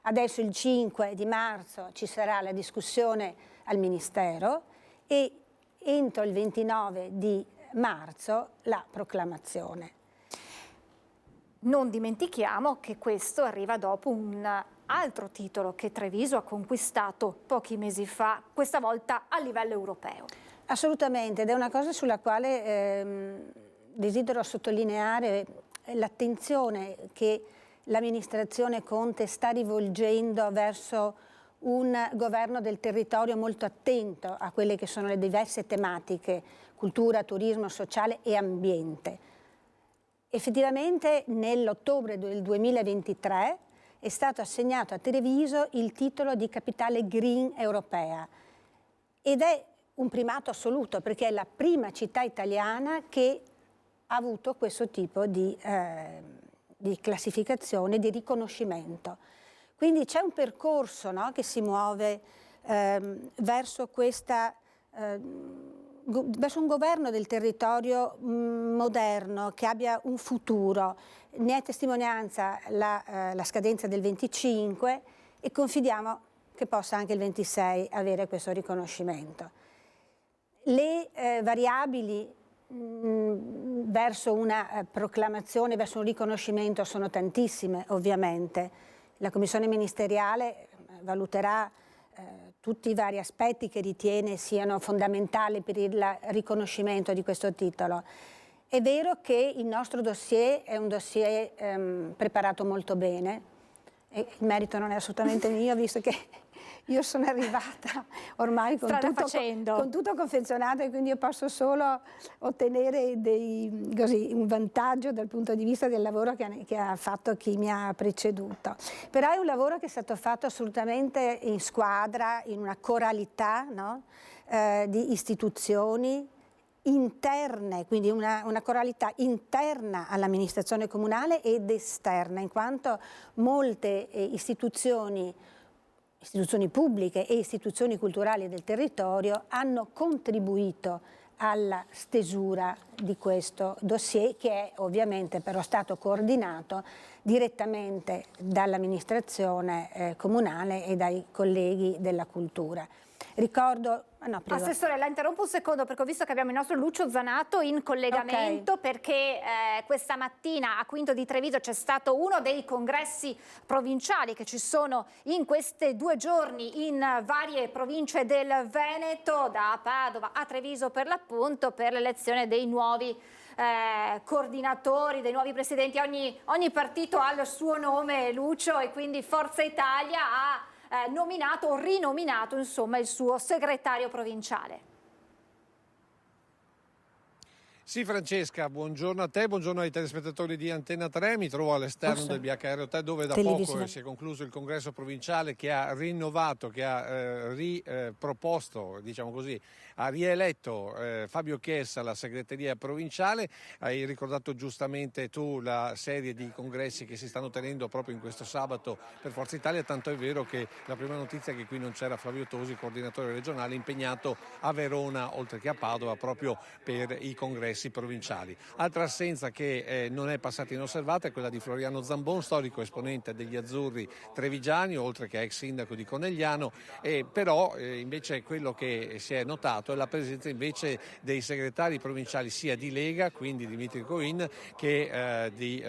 Adesso il 5 di marzo ci sarà la discussione al Ministero e entro il 29 di marzo la proclamazione. Non dimentichiamo che questo arriva dopo un altro titolo che Treviso ha conquistato pochi mesi fa, questa volta a livello europeo. Assolutamente, ed è una cosa sulla quale desidero sottolineare l'attenzione che l'amministrazione Conte sta rivolgendo verso un governo del territorio molto attento a quelle che sono le diverse tematiche: cultura, turismo, sociale e ambiente. Effettivamente nell'ottobre del 2023 è stato assegnato a Treviso il titolo di capitale green europea, ed è un primato assoluto perché è la prima città italiana che ha avuto questo tipo di classificazione, di riconoscimento. Quindi c'è un percorso, no, che si muove verso verso un governo del territorio moderno, che abbia un futuro. Ne è testimonianza la scadenza del 25 e confidiamo che possa anche il 26 avere questo riconoscimento. Le variabili verso una proclamazione, verso un riconoscimento sono tantissime, ovviamente. La Commissione ministeriale valuterà tutti i vari aspetti che ritiene siano fondamentali per il riconoscimento di questo titolo. È vero che il nostro dossier è un dossier preparato molto bene, e il merito non è assolutamente mio, visto che io sono arrivata ormai con tutto confezionato, e quindi io posso solo ottenere un vantaggio dal punto di vista del lavoro che ha fatto chi mi ha preceduto. Però è un lavoro che è stato fatto assolutamente in squadra, in una coralità, no? Di istituzioni interne, quindi una coralità interna all'amministrazione comunale ed esterna, in quanto molte istituzioni pubbliche e istituzioni culturali del territorio hanno contribuito alla stesura di questo dossier, che è ovviamente però stato coordinato direttamente dall'amministrazione comunale e dai colleghi della cultura. Ricordo... No, Assessore, la interrompo un secondo perché ho visto che abbiamo il nostro Lucio Zanato in collegamento, okay, perché questa mattina a Quinto di Treviso c'è stato uno dei congressi provinciali che ci sono in questi 2 giorni in varie province del Veneto, da Padova a Treviso per l'appunto, per l'elezione dei nuovi coordinatori, dei nuovi presidenti. Ogni partito ha il suo nome, Lucio, e quindi Forza Italia ha nominato o rinominato, insomma, il suo segretario provinciale. Sì, Francesca, buongiorno a te, buongiorno ai telespettatori di Antenna 3. Mi trovo all'esterno del BHR Hotel, dove da poco si è concluso il congresso provinciale, che ha rinnovato, che ha riproposto, diciamo così, ha rieletto Fabio Chiesa alla segreteria provinciale. Hai ricordato giustamente tu la serie di congressi che si stanno tenendo proprio in questo sabato per Forza Italia, tanto è vero che la prima notizia è che qui non c'era Flavio Tosi, coordinatore regionale, impegnato a Verona oltre che a Padova proprio per i congressi congressi provinciali. Altra assenza che non è passata inosservata è quella di Floriano Zambon, storico esponente degli azzurri trevigiani, oltre che ex sindaco di Conegliano, però invece quello che si è notato è la presenza invece dei segretari provinciali sia di Lega, quindi di Dimitri Coin, che di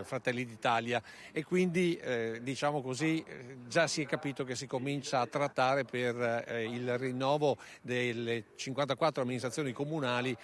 Fratelli d'Italia, e quindi diciamo così già si è capito che si comincia a trattare per il rinnovo delle 54 amministrazioni comunali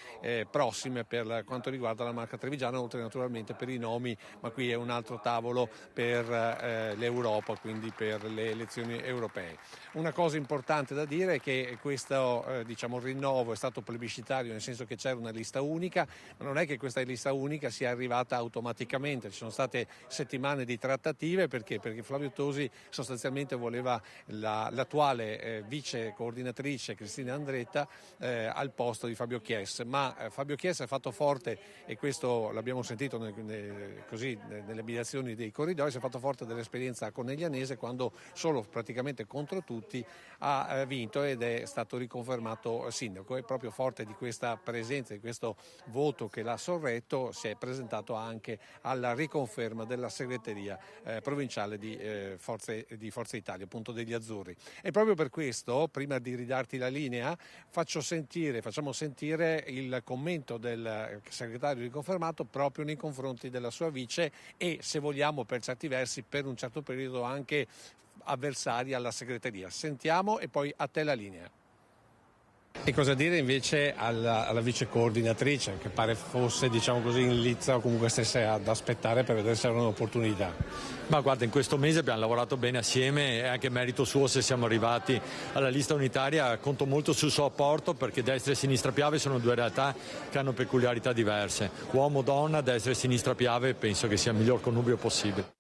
prossime per quanto riguarda la Marca Trevigiana, oltre naturalmente per i nomi, ma qui è un altro tavolo per l'Europa, quindi per le elezioni europee. Una cosa importante da dire è che questo diciamo, rinnovo è stato plebiscitario, nel senso che c'era una lista unica, ma non è che questa lista unica sia arrivata automaticamente, ci sono state settimane di trattative. Perché Flavio Tosi sostanzialmente voleva l'attuale vice coordinatrice Cristina Andretta al posto di Fabio Chies, ma Fabio Chies è fatto forte, e questo l'abbiamo sentito nelle mediazioni dei corridoi, si è fatto forte dell'esperienza coneglianese, quando solo praticamente contro tutti ha vinto ed è stato riconfermato sindaco, e proprio forte di questa presenza, di questo voto che l'ha sorretto, si è presentato anche alla riconferma della segreteria provinciale di Forza Italia, appunto degli Azzurri. E proprio per questo, prima di ridarti la linea, facciamo sentire il commento del segretario riconfermato proprio nei confronti della sua vice e, se vogliamo, per certi versi, per un certo periodo anche avversari alla segreteria. Sentiamo e poi a te la linea. E cosa dire invece alla vice coordinatrice, che pare fosse, diciamo così, in lizza, o comunque stesse ad aspettare per vedere se era un'opportunità? Ma guarda, in questo mese abbiamo lavorato bene assieme, è anche merito suo se siamo arrivati alla lista unitaria. Conto molto sul suo apporto, perché destra e sinistra Piave sono due realtà che hanno peculiarità diverse. Uomo-donna, destra e sinistra Piave, penso che sia il miglior connubio possibile.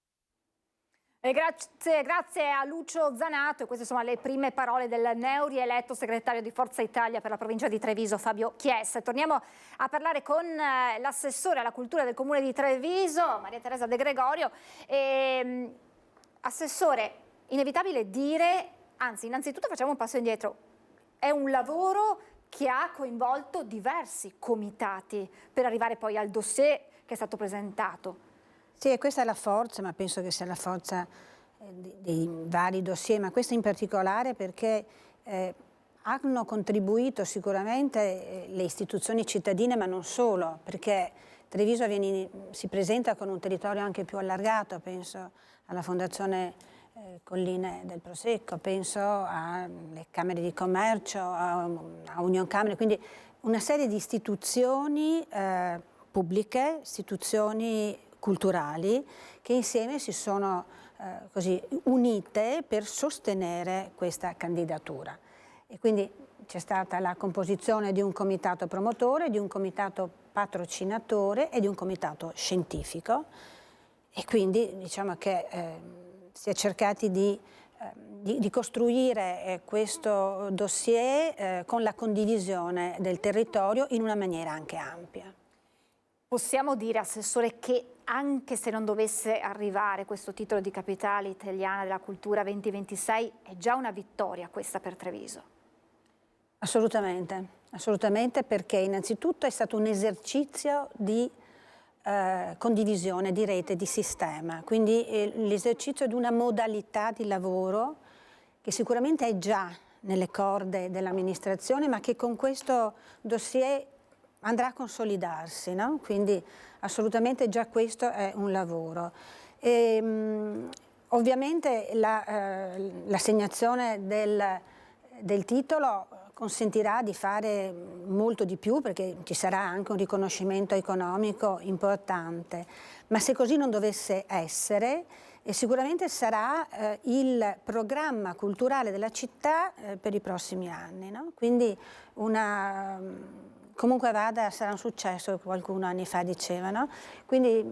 E grazie a Lucio Zanato, e queste sono le prime parole del neorieletto segretario di Forza Italia per la provincia di Treviso, Fabio Chies. Torniamo a parlare con l'assessore alla cultura del comune di Treviso, Maria Teresa De Gregorio. Assessore, inevitabile dire, anzi innanzitutto facciamo un passo indietro, è un lavoro che ha coinvolto diversi comitati per arrivare poi al dossier che è stato presentato. Sì, questa è la forza, ma penso che sia la forza dei vari dossier, ma questa in particolare perché hanno contribuito sicuramente le istituzioni cittadine, ma non solo, perché Treviso si presenta con un territorio anche più allargato, penso alla Fondazione Colline del Prosecco, penso alle Camere di Commercio, a Union Camere, quindi una serie di istituzioni pubbliche, istituzioni culturali che insieme si sono così unite per sostenere questa candidatura. E quindi c'è stata la composizione di un comitato promotore, di un comitato patrocinatore e di un comitato scientifico, e quindi diciamo che si è cercati di costruire questo dossier con la condivisione del territorio in una maniera anche ampia. Possiamo dire, Assessore, che anche se non dovesse arrivare questo titolo di capitale italiana della cultura 2026, è già una vittoria questa per Treviso? Assolutamente, assolutamente, perché innanzitutto è stato un esercizio di condivisione, di rete, di sistema, quindi l'esercizio di una modalità di lavoro che sicuramente è già nelle corde dell'amministrazione, ma che con questo dossier andrà a consolidarsi, no? Quindi assolutamente già questo è un lavoro. Ovviamente l'assegnazione del titolo consentirà di fare molto di più, perché ci sarà anche un riconoscimento economico importante, ma se così non dovesse essere, sicuramente sarà il programma culturale della città per i prossimi anni, no? Quindi comunque vada, sarà un successo, qualcuno anni fa diceva, no? Quindi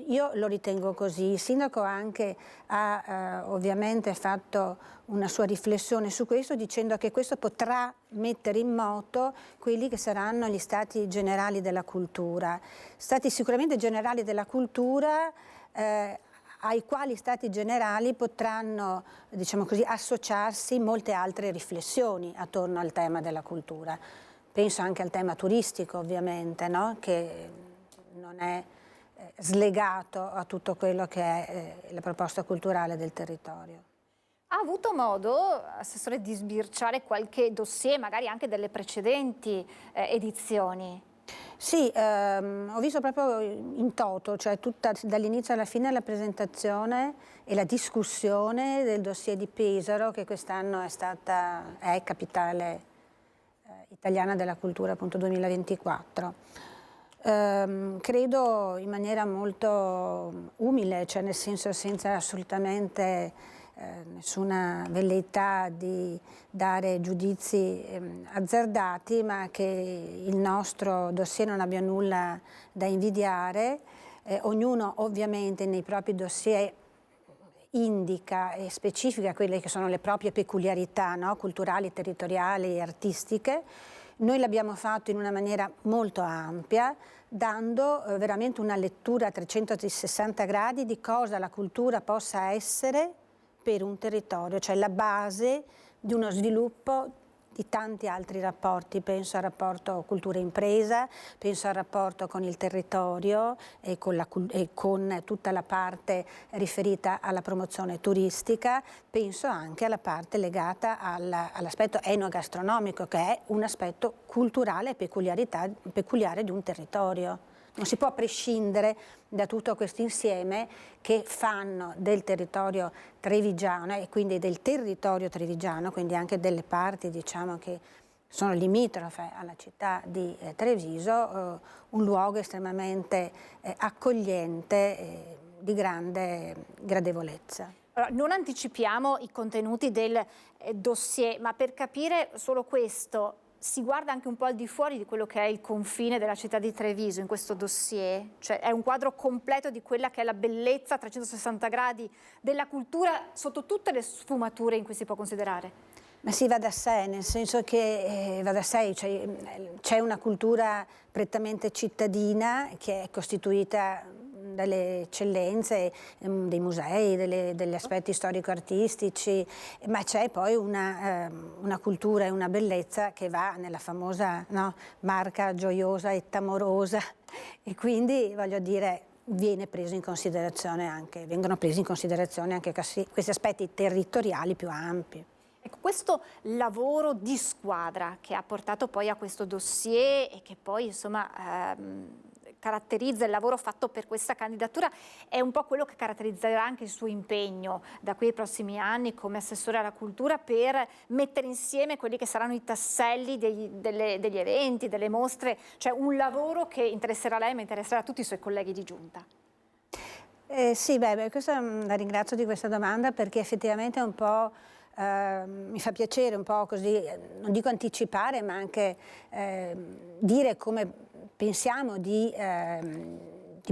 io lo ritengo così. Il sindaco anche ha ovviamente fatto una sua riflessione su questo, dicendo che questo potrà mettere in moto quelli che saranno gli stati generali della cultura. Stati sicuramente generali della cultura ai quali stati generali potranno, diciamo così, associarsi molte altre riflessioni attorno al tema della cultura. penso anche al tema turistico ovviamente, no? Che non è slegato a tutto quello che è la proposta culturale del territorio. Ha avuto modo, Assessore, di sbirciare qualche dossier, magari anche delle precedenti edizioni? Sì, ho visto proprio in toto, cioè tutta dall'inizio alla fine la presentazione e la discussione del dossier di Pesaro, che quest'anno è capitale italiana della cultura, appunto 2024. Credo in maniera molto umile, cioè nel senso senza assolutamente nessuna velleità di dare giudizi azzardati, ma che il nostro dossier non abbia nulla da invidiare. Ognuno ovviamente nei propri dossier indica e specifica quelle che sono le proprie peculiarità, no? Culturali, territoriali e artistiche. Noi l'abbiamo fatto in una maniera molto ampia, dando veramente una lettura a 360 gradi di cosa la cultura possa essere per un territorio, cioè la base di uno sviluppo di tanti altri rapporti. Penso al rapporto cultura-impresa, penso al rapporto con il territorio e con tutta la parte riferita alla promozione turistica, penso anche alla parte legata all'aspetto enogastronomico, che è un aspetto culturale e peculiare di un territorio. Non si può prescindere da tutto questo insieme che fanno del territorio trevigiano e quindi del territorio trevigiano, quindi anche delle parti diciamo che sono limitrofe alla città di Treviso, un luogo estremamente accogliente di grande gradevolezza. Allora, non anticipiamo i contenuti del dossier, ma per capire solo questo, si guarda anche un po' al di fuori di quello che è il confine della città di Treviso in questo dossier? Cioè è un quadro completo di quella che è la bellezza a 360 gradi della cultura sotto tutte le sfumature in cui si può considerare? Ma sì, va da sé, nel senso che va da sé, cioè, c'è una cultura prettamente cittadina che è costituita dalle eccellenze dei musei, degli aspetti storico-artistici, ma c'è poi una cultura e una bellezza che va nella famosa Marca gioiosa e tamorosa, e quindi voglio dire vengono presi in considerazione anche questi aspetti territoriali più ampi. Ecco, questo lavoro di squadra che ha portato poi a questo dossier e che poi insomma caratterizza il lavoro fatto per questa candidatura è un po' quello che caratterizzerà anche il suo impegno da qui ai prossimi anni come assessore alla cultura per mettere insieme quelli che saranno i tasselli degli eventi, delle mostre, cioè un lavoro che interesserà lei ma interesserà tutti i suoi colleghi di giunta. Sì, la ringrazio di questa domanda perché effettivamente è un po'... mi fa piacere un po' così, non dico anticipare, ma anche dire come pensiamo di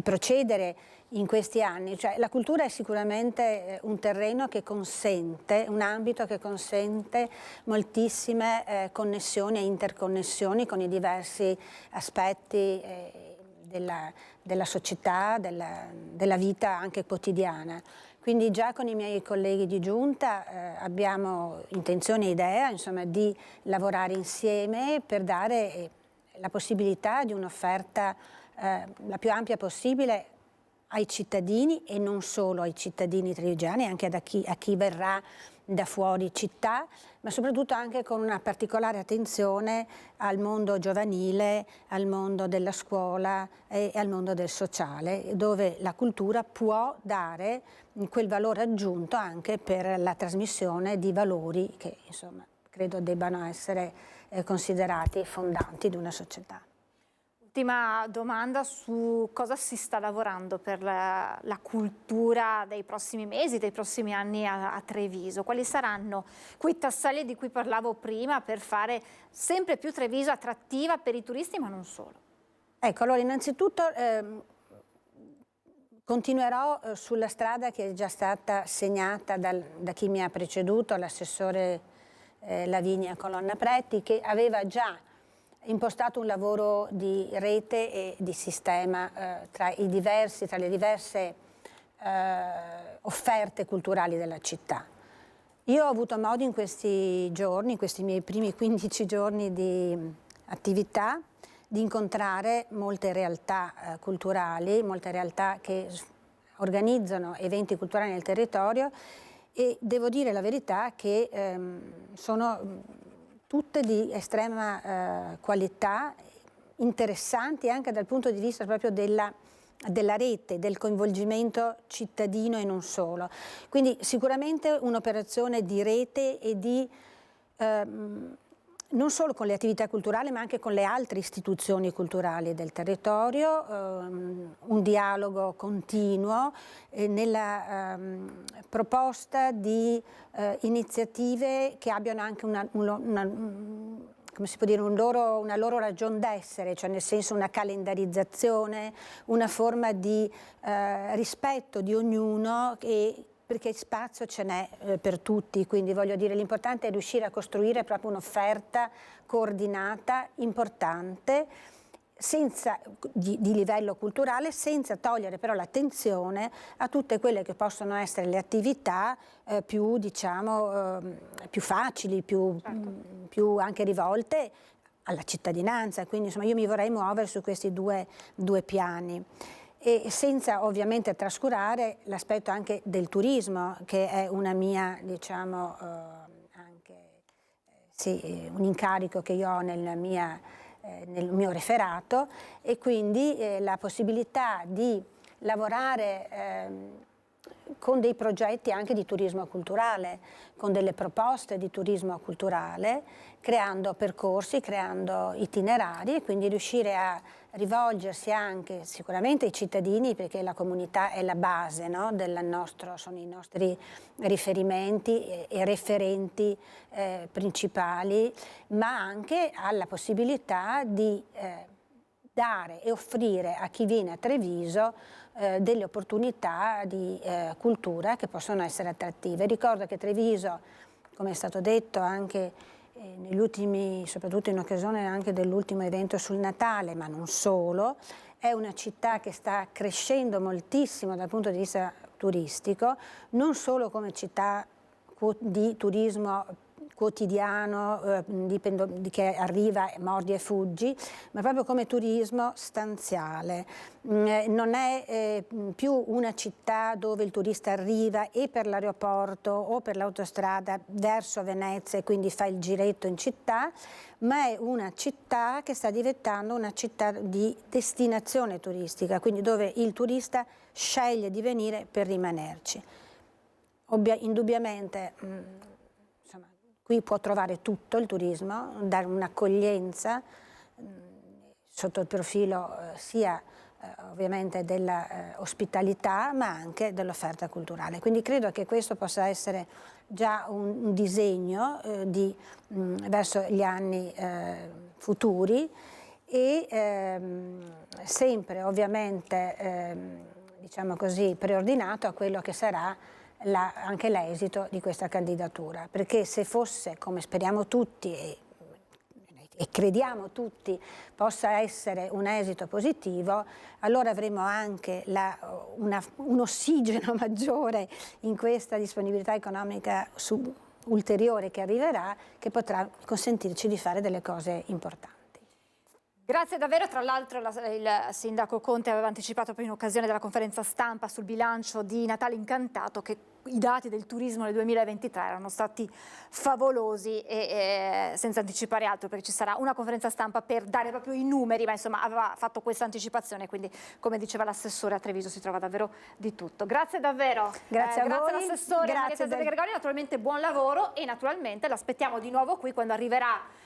procedere in questi anni. Cioè, la cultura è sicuramente un terreno che consente, un ambito che consente moltissime connessioni e interconnessioni con i diversi aspetti della società, della vita anche quotidiana. Quindi già con i miei colleghi di giunta abbiamo intenzione e idea insomma, di lavorare insieme per dare la possibilità di un'offerta la più ampia possibile ai cittadini e non solo ai cittadini trevigiani, anche a chi verrà da fuori città, ma soprattutto anche con una particolare attenzione al mondo giovanile, al mondo della scuola e al mondo del sociale, dove la cultura può dare quel valore aggiunto anche per la trasmissione di valori che insomma credo debbano essere considerati fondanti di una società. Ultima domanda su cosa si sta lavorando per la cultura dei prossimi mesi, dei prossimi anni a Treviso. Quali saranno quei tasselli di cui parlavo prima per fare sempre più Treviso attrattiva per i turisti ma non solo? Ecco, allora innanzitutto continuerò sulla strada che è già stata segnata da chi mi ha preceduto, l'assessore Lavinia Colonna Pretti, che aveva già impostato un lavoro di rete e di sistema tra le diverse offerte culturali della città. Io ho avuto modo in questi giorni, in questi miei primi 15 giorni di attività, di incontrare molte realtà culturali, molte realtà che organizzano eventi culturali nel territorio, e devo dire la verità che sono tutte di estrema qualità, interessanti anche dal punto di vista proprio della rete, del coinvolgimento cittadino e non solo. Quindi sicuramente un'operazione di rete e di non solo con le attività culturali ma anche con le altre istituzioni culturali del territorio, un dialogo continuo nella proposta di iniziative che abbiano anche come si può dire, una loro ragion d'essere, cioè nel senso una calendarizzazione, una forma di rispetto di ognuno, perché spazio ce n'è per tutti, quindi voglio dire l'importante è riuscire a costruire proprio un'offerta coordinata, importante, di livello culturale, senza togliere però l'attenzione a tutte quelle che possono essere le attività più, diciamo, più facili, più anche rivolte alla cittadinanza. Quindi insomma io mi vorrei muovere su questi due piani. E senza ovviamente trascurare l'aspetto anche del turismo, che è una mia, diciamo, un incarico che io ho nel mio referato, e quindi la possibilità di lavorare con dei progetti anche di turismo culturale, con delle proposte di turismo culturale, creando percorsi, creando itinerari, e quindi riuscire a rivolgersi anche sicuramente ai cittadini, perché la comunità è la base, no, sono i nostri riferimenti e referenti principali, ma anche alla possibilità di dare e offrire a chi viene a Treviso delle opportunità di cultura che possono essere attrattive. Ricordo che Treviso, come è stato detto anche negli ultimi, soprattutto in occasione anche dell'ultimo evento sul Natale, ma non solo, è una città che sta crescendo moltissimo dal punto di vista turistico, non solo come città di turismo quotidiano che arriva, mordi e fuggi, ma proprio come turismo stanziale. Non è più una città dove il turista arriva e per l'aeroporto o per l'autostrada verso Venezia e quindi fa il giretto in città, ma è una città che sta diventando una città di destinazione turistica, quindi dove il turista sceglie di venire per rimanerci. Indubbiamente qui può trovare tutto il turismo, dare un'accoglienza sotto il profilo sia ovviamente dell'ospitalità ma anche dell'offerta culturale. Quindi credo che questo possa essere già un disegno verso gli anni futuri e sempre ovviamente diciamo così preordinato a quello che sarà anche l'esito di questa candidatura, perché se fosse, come speriamo tutti e crediamo tutti, possa essere un esito positivo, allora avremo anche un ossigeno maggiore in questa disponibilità economica ulteriore che arriverà, che potrà consentirci di fare delle cose importanti. Grazie davvero, tra l'altro il sindaco Conte aveva anticipato poi in occasione della conferenza stampa sul bilancio di Natale Incantato che i dati del turismo nel 2023 erano stati favolosi e senza anticipare altro, perché ci sarà una conferenza stampa per dare proprio i numeri, ma insomma aveva fatto questa anticipazione, quindi come diceva l'assessore a Treviso si trova davvero di tutto. Grazie davvero. Grazie a voi. Grazie all'assessore Marietta Zedda Gregori, naturalmente buon lavoro e naturalmente l'aspettiamo di nuovo qui quando arriverà.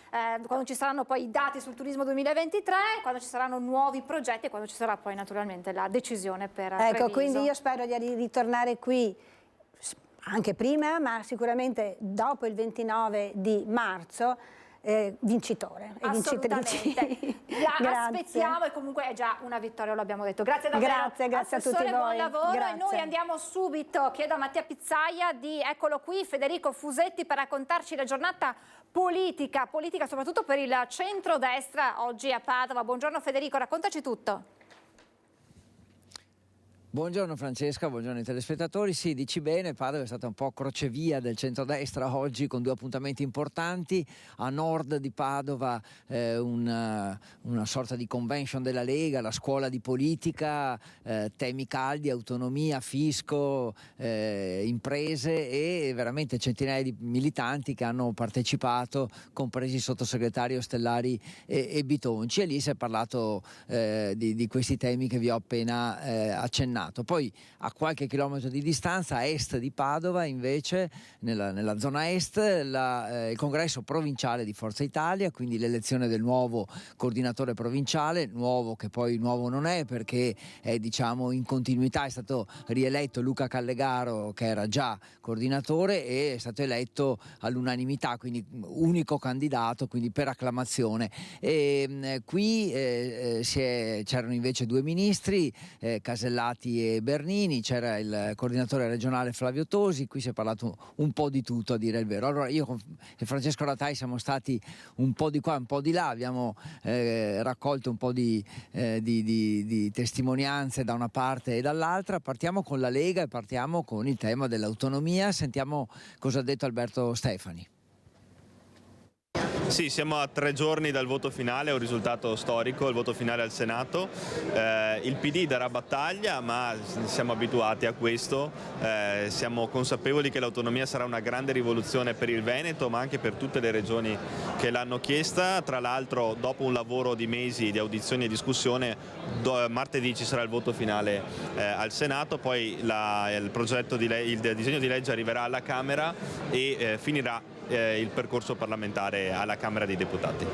Quando ci saranno poi i dati sul turismo 2023, quando ci saranno nuovi progetti e quando ci sarà poi naturalmente la decisione per Treviso. Quindi io spero di ritornare qui anche prima, ma sicuramente dopo il 29 di marzo, vincitore e vincitrici. La aspettiamo e comunque è già una vittoria, lo abbiamo detto. Grazie davvero. Grazie a tutti voi. Buon lavoro. Grazie. E noi andiamo subito, chiedo a Mattia Pizzaia eccolo qui, Federico Fusetti per raccontarci la giornata politica soprattutto per il centrodestra oggi a Padova. Buongiorno Federico, raccontaci tutto. Buongiorno Francesca, buongiorno ai telespettatori. Sì, dici bene, Padova è stata un po' crocevia del centrodestra oggi con 2 appuntamenti importanti. A nord di Padova una sorta di convention della Lega, la scuola di politica, temi caldi, autonomia, fisco, imprese e veramente centinaia di militanti che hanno partecipato, compresi il sottosegretario Stellari e Bitonci, e lì si è parlato di questi temi che vi ho appena accennato. Poi a qualche chilometro di distanza, a est di Padova, invece, nella zona est, il congresso provinciale di Forza Italia, quindi l'elezione del nuovo coordinatore provinciale, nuovo che poi nuovo non è perché è in continuità, è stato rieletto Luca Callegaro che era già coordinatore e è stato eletto all'unanimità, quindi unico candidato, quindi per acclamazione. Qui c'erano invece 2 ministri, Casellati e Bernini, c'era il coordinatore regionale Flavio Tosi, qui si è parlato un po' di tutto, a dire il vero. Allora io e Francesco Ratai siamo stati un po' di qua, un po' di là, abbiamo raccolto un po' di testimonianze da una parte e dall'altra. Partiamo con la Lega e partiamo con il tema dell'autonomia. Sentiamo cosa ha detto Alberto Stefani. Sì, siamo a 3 giorni dal voto finale, è un risultato storico, il voto finale al Senato. Il PD darà battaglia, ma siamo abituati a questo, siamo consapevoli che l'autonomia sarà una grande rivoluzione per il Veneto, ma anche per tutte le regioni che l'hanno chiesta. Tra l'altro, dopo un lavoro di mesi di audizioni e discussione, martedì ci sarà il voto finale al Senato, poi il disegno di legge arriverà alla Camera e finirà il percorso parlamentare alla Camera dei Deputati.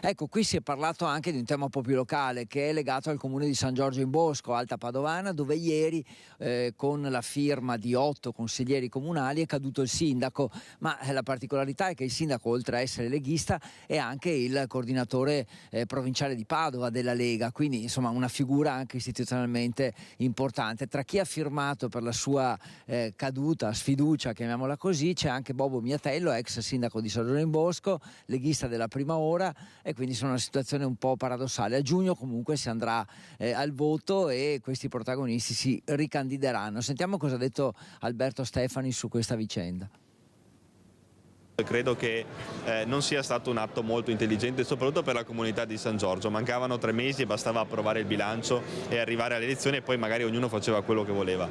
Ecco, qui si è parlato anche di un tema un po' più locale che è legato al comune di San Giorgio in Bosco, Alta Padovana, dove ieri con la firma di 8 consiglieri comunali è caduto il sindaco, ma la particolarità è che il sindaco, oltre a essere leghista, è anche il coordinatore provinciale di Padova della Lega, quindi insomma una figura anche istituzionalmente importante. Tra chi ha firmato per la sua caduta, sfiducia, chiamiamola così, c'è anche Bobo Miatello, ex sindaco di San Giorgio in Bosco, leghista della prima ora, e quindi sono una situazione un po' paradossale. A giugno comunque si andrà al voto e questi protagonisti si ricandideranno. Sentiamo cosa ha detto Alberto Stefani su questa vicenda. Credo che non sia stato un atto molto intelligente, soprattutto per la comunità di San Giorgio. Mancavano 3 mesi e bastava approvare il bilancio e arrivare alle elezioni e poi magari ognuno faceva quello che voleva.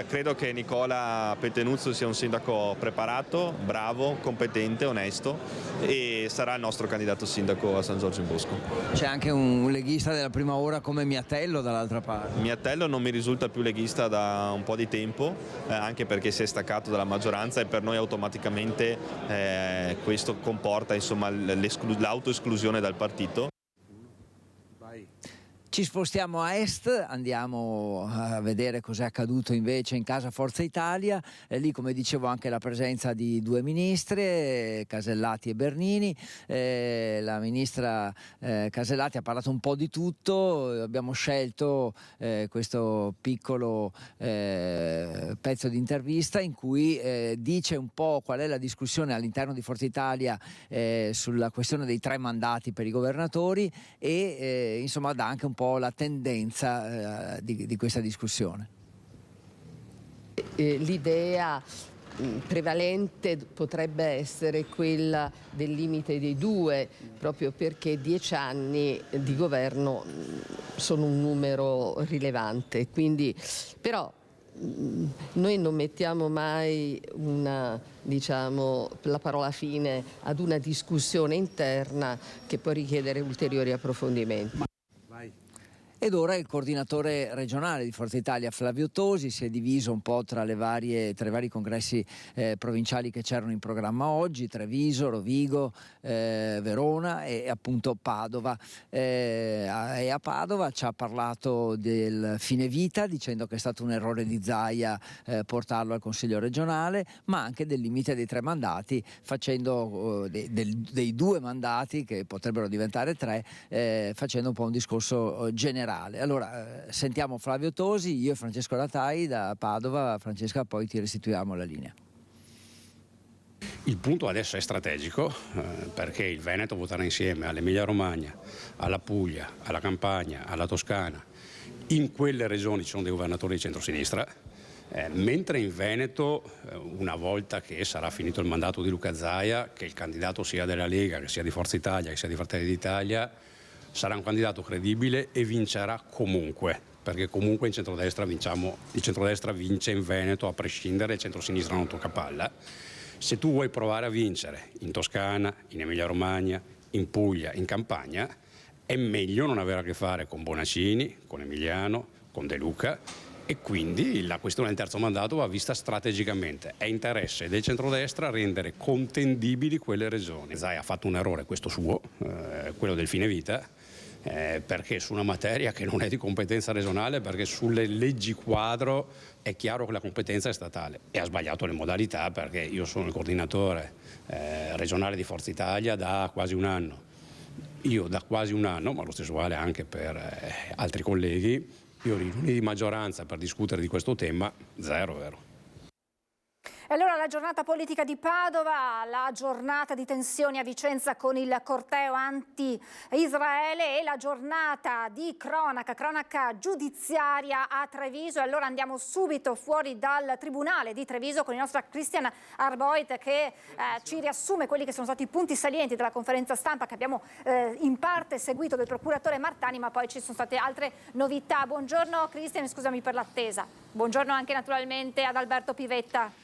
Credo che Nicola Petenuzzo sia un sindaco preparato, bravo, competente, onesto e sarà il nostro candidato sindaco a San Giorgio in Bosco. C'è anche un leghista della prima ora come Miatello dall'altra parte. Miatello non mi risulta più leghista da un po' di tempo, anche perché si è staccato dalla maggioranza e per noi automaticamente questo comporta l'autoesclusione dal partito. Ci spostiamo a est, andiamo a vedere cos'è accaduto invece in casa Forza Italia. Lì, come dicevo, anche la presenza di 2 ministri, Casellati e Bernini. La ministra Casellati ha parlato un po' di tutto, abbiamo scelto questo piccolo pezzo di intervista in cui dice un po' qual è la discussione all'interno di Forza Italia sulla questione dei 3 mandati per i governatori e insomma dà anche un po' la tendenza di questa discussione. L'idea prevalente potrebbe essere quella del limite dei 2, proprio perché 10 anni di governo sono un numero rilevante. Quindi, però noi non mettiamo mai la parola fine ad una discussione interna che può richiedere ulteriori approfondimenti. Ed ora il coordinatore regionale di Forza Italia, Flavio Tosi, si è diviso un po' tra i vari congressi provinciali che c'erano in programma oggi, Treviso, Rovigo, Verona e appunto Padova. E a Padova ci ha parlato del fine vita, dicendo che è stato un errore di Zaia portarlo al Consiglio regionale, ma anche del limite dei 3 mandati, facendo dei 2 mandati che potrebbero diventare 3, facendo un po' un discorso generale. Allora sentiamo Flavio Tosi, io e Francesco Ratai da Padova. Francesca, poi ti restituiamo la linea. Il punto adesso è strategico perché il Veneto voterà insieme all'Emilia Romagna, alla Puglia, alla Campania, alla Toscana In quelle regioni ci sono dei governatori di centrosinistra, mentre in Veneto, una volta che sarà finito il mandato di Luca Zaia, che il candidato sia della Lega, che sia di Forza Italia, che sia di Fratelli d'Italia, sarà un candidato credibile e vincerà comunque, perché comunque il centrodestra vince in Veneto a prescindere, il centrosinistra non tocca palla. Se tu vuoi provare a vincere in Toscana, in Emilia Romagna, in Puglia, in Campania, è meglio non avere a che fare con Bonaccini, con Emiliano, con De Luca, e quindi la questione del terzo mandato va vista strategicamente. È interesse del centrodestra rendere contendibili quelle regioni. Zaia ha fatto un errore, questo suo, quello del fine vita, perché su una materia che non è di competenza regionale, perché sulle leggi quadro è chiaro che la competenza è statale, e ha sbagliato le modalità, perché io sono il coordinatore regionale di Forza Italia da quasi un anno. Io da quasi un anno, ma lo stesso vale anche per altri colleghi, io riunioni di maggioranza per discutere di questo tema, zero, vero? E allora la giornata politica di Padova, la giornata di tensioni a Vicenza con il corteo anti-Israele e la giornata di cronaca giudiziaria a Treviso. E allora andiamo subito fuori dal Tribunale di Treviso con il nostro Christian Arboit, che ci riassume quelli che sono stati i punti salienti della conferenza stampa che abbiamo in parte seguito del procuratore Martani, ma poi ci sono state altre novità. Buongiorno Christian, scusami per l'attesa. Buongiorno anche naturalmente ad Alberto Pivetta.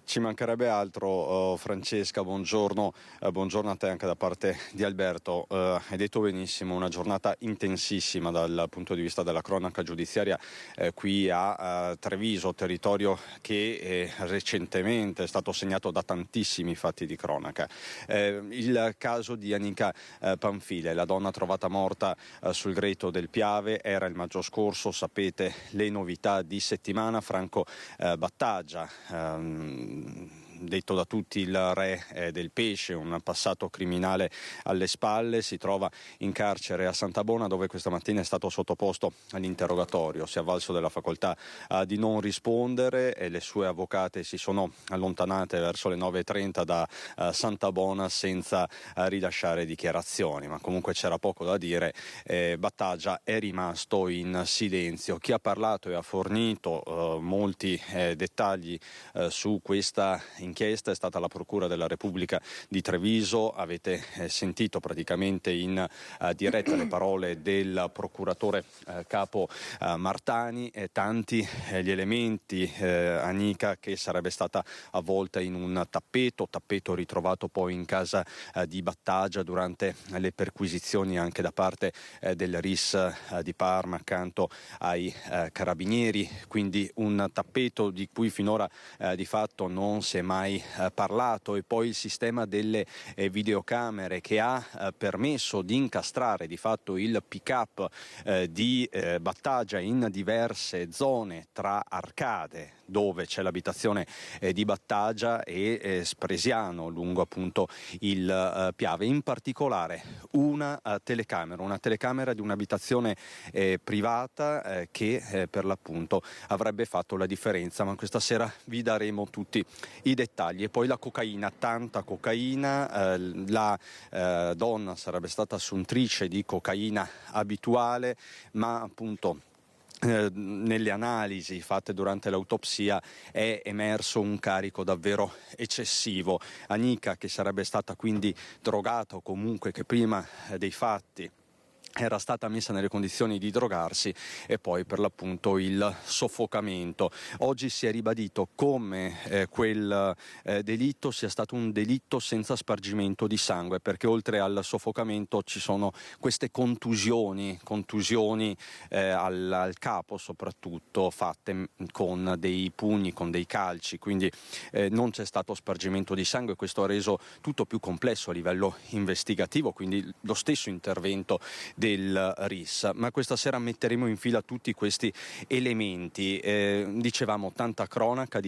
Ci mancherebbe altro, Francesca, buongiorno a te anche da parte di Alberto. Hai detto benissimo, una giornata intensissima dal punto di vista della cronaca giudiziaria qui a Treviso, territorio che recentemente è stato segnato da tantissimi fatti di cronaca. Il caso di Anica Panfile, la donna trovata morta sul greto del Piave, era il maggio scorso. Sapete le novità di settimana. Franco Battaglia, detto da tutti il re del pesce, un passato criminale alle spalle, si trova in carcere a Santabona, dove questa mattina è stato sottoposto all'interrogatorio. Si è avvalso della facoltà di non rispondere e le sue avvocate si sono allontanate verso le 9:30 da Santabona senza rilasciare dichiarazioni, ma comunque c'era poco da dire. Battaglia è rimasto in silenzio. Chi ha parlato e ha fornito molti dettagli su questa inchiesta è stata la Procura della Repubblica di Treviso. Avete sentito praticamente in diretta le parole del procuratore capo Martani. Tanti gli elementi, Anica che sarebbe stata avvolta in un tappeto ritrovato poi in casa di Battaglia durante le perquisizioni anche da parte del RIS di Parma accanto ai carabinieri, quindi un tappeto di cui finora di fatto non si è mai parlato. E poi il sistema delle videocamere che ha permesso di incastrare di fatto il pick-up di Battaglia in diverse zone tra Arcade, dove c'è l'abitazione di Battaglia, e Spresiano, lungo appunto il Piave. In particolare una telecamera di un'abitazione privata che per l'appunto avrebbe fatto la differenza, ma questa sera vi daremo tutti i dettagli. E poi la cocaina, tanta cocaina, la donna sarebbe stata assuntrice di cocaina abituale, ma appunto nelle analisi fatte durante l'autopsia è emerso un carico davvero eccessivo. Anica, che sarebbe stata quindi drogata, o comunque che prima dei fatti era stata messa nelle condizioni di drogarsi, e poi per l'appunto il soffocamento. Oggi si è ribadito come quel delitto sia stato un delitto senza spargimento di sangue, perché oltre al soffocamento ci sono queste contusioni al capo soprattutto, fatte con dei pugni, con dei calci, quindi non c'è stato spargimento di sangue. Questo ha reso tutto più complesso a livello investigativo, quindi lo stesso intervento del RIS. Ma questa sera metteremo in fila tutti questi elementi. Dicevamo tanta cronaca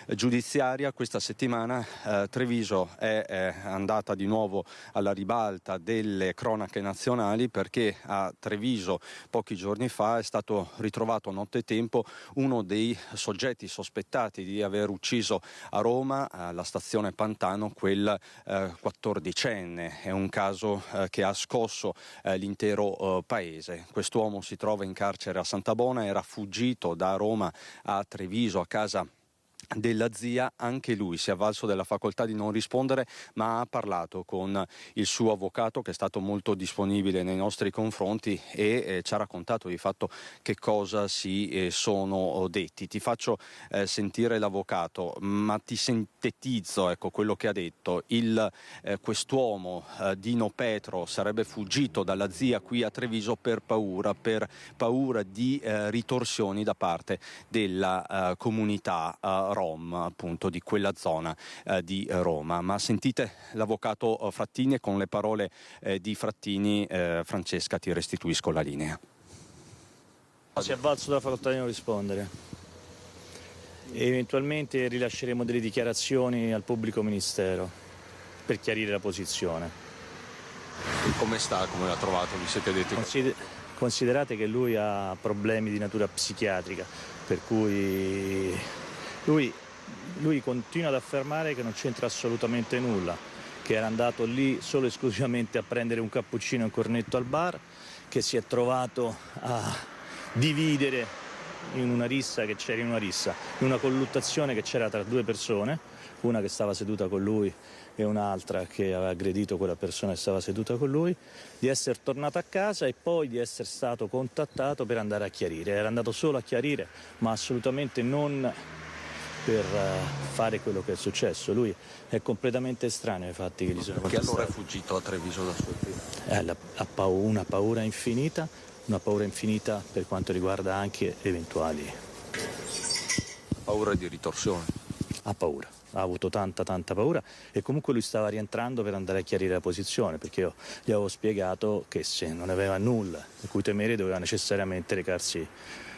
giudiziaria. Questa settimana Treviso è andata di nuovo alla ribalta delle cronache nazionali, perché a Treviso pochi giorni fa è stato ritrovato nottetempo uno dei soggetti sospettati di aver ucciso a Roma, alla stazione Pantano, quel 14enne. È un caso che ha scosso l'intero paese. Quest'uomo si trova in carcere a Santabona, era fuggito da Roma a Treviso a casa della zia. Anche lui si è avvalso della facoltà di non rispondere, ma ha parlato con il suo avvocato, che è stato molto disponibile nei nostri confronti, e ci ha raccontato di fatto che cosa si sono detti. Ti faccio sentire l'avvocato, ma ti sintetizzo, ecco, quello che ha detto. Quest'uomo, Dino Petro, sarebbe fuggito dalla zia qui a Treviso per paura di ritorsioni da parte della comunità Rom, appunto, di quella zona di Roma. Ma sentite l'avvocato Frattini, e con le parole di Frattini, Francesca, ti restituisco la linea. Si è avvalso della facoltà di non rispondere. Eventualmente rilasceremo delle dichiarazioni al pubblico ministero per chiarire la posizione. E come sta? Come l'ha trovato? Vi siete detti? Considerate che lui ha problemi di natura psichiatrica, per cui lui continua ad affermare che non c'entra assolutamente nulla, che era andato lì solo e esclusivamente a prendere un cappuccino e un cornetto al bar, che si è trovato a dividere in una rissa, in una colluttazione che c'era tra due persone, una che stava seduta con lui e un'altra che aveva aggredito quella persona che stava seduta con lui, di essere tornato a casa e poi di essere stato contattato per andare a chiarire. Era andato solo a chiarire, ma assolutamente non per fare quello che è successo. Lui è completamente estraneo ai fatti che gli sono contestati. Perché allora è fuggito a Treviso da sua figlia? Ha una paura infinita per quanto riguarda anche eventuali... Paura di ritorsione? Ha paura, ha avuto tanta paura, e comunque lui stava rientrando per andare a chiarire la posizione, perché io gli avevo spiegato che se non aveva nulla di cui temere doveva necessariamente recarsi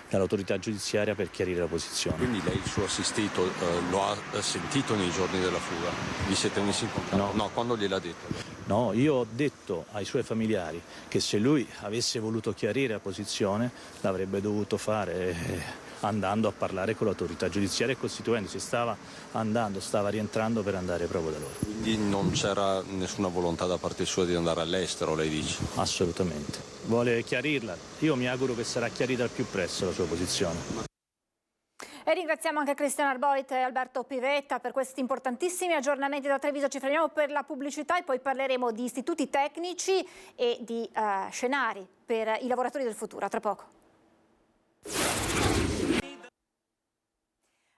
dall'autorità giudiziaria per chiarire la posizione. Quindi lei, il suo assistito, lo ha sentito nei giorni della fuga? Vi siete messi in contatto? No, quando gliel'ha detto? No, io ho detto ai suoi familiari che se lui avesse voluto chiarire la posizione l'avrebbe dovuto fare andando a parlare con l'autorità giudiziaria e costituendosi. Stava rientrando per andare proprio da loro. Quindi non c'era nessuna volontà da parte sua di andare all'estero, lei dice? Assolutamente. Vuole chiarirla. Io mi auguro che sarà chiarita al più presto la sua posizione. E ringraziamo anche Cristiano Arboit e Alberto Pivetta per questi importantissimi aggiornamenti da Treviso. Ci fermiamo per la pubblicità e poi parleremo di istituti tecnici e di scenari per i lavoratori del futuro. A tra poco.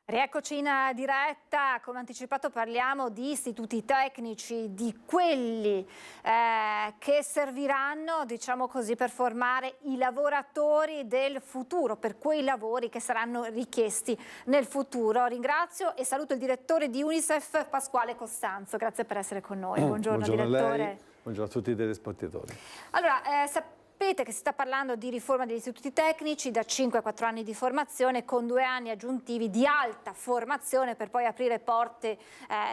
Rieccoci in diretta. Come anticipato parliamo di istituti tecnici, di quelli che serviranno, diciamo così, per formare i lavoratori del futuro, per quei lavori che saranno richiesti nel futuro. Ringrazio e saluto il direttore di UNICEF, Pasquale Costanzo. Grazie per essere con noi. Buongiorno direttore. A lei, buongiorno a tutti i telespettatori. Allora, sapete che si sta parlando di riforma degli istituti tecnici, da 5 a 4 anni di formazione con 2 anni aggiuntivi di alta formazione per poi aprire porte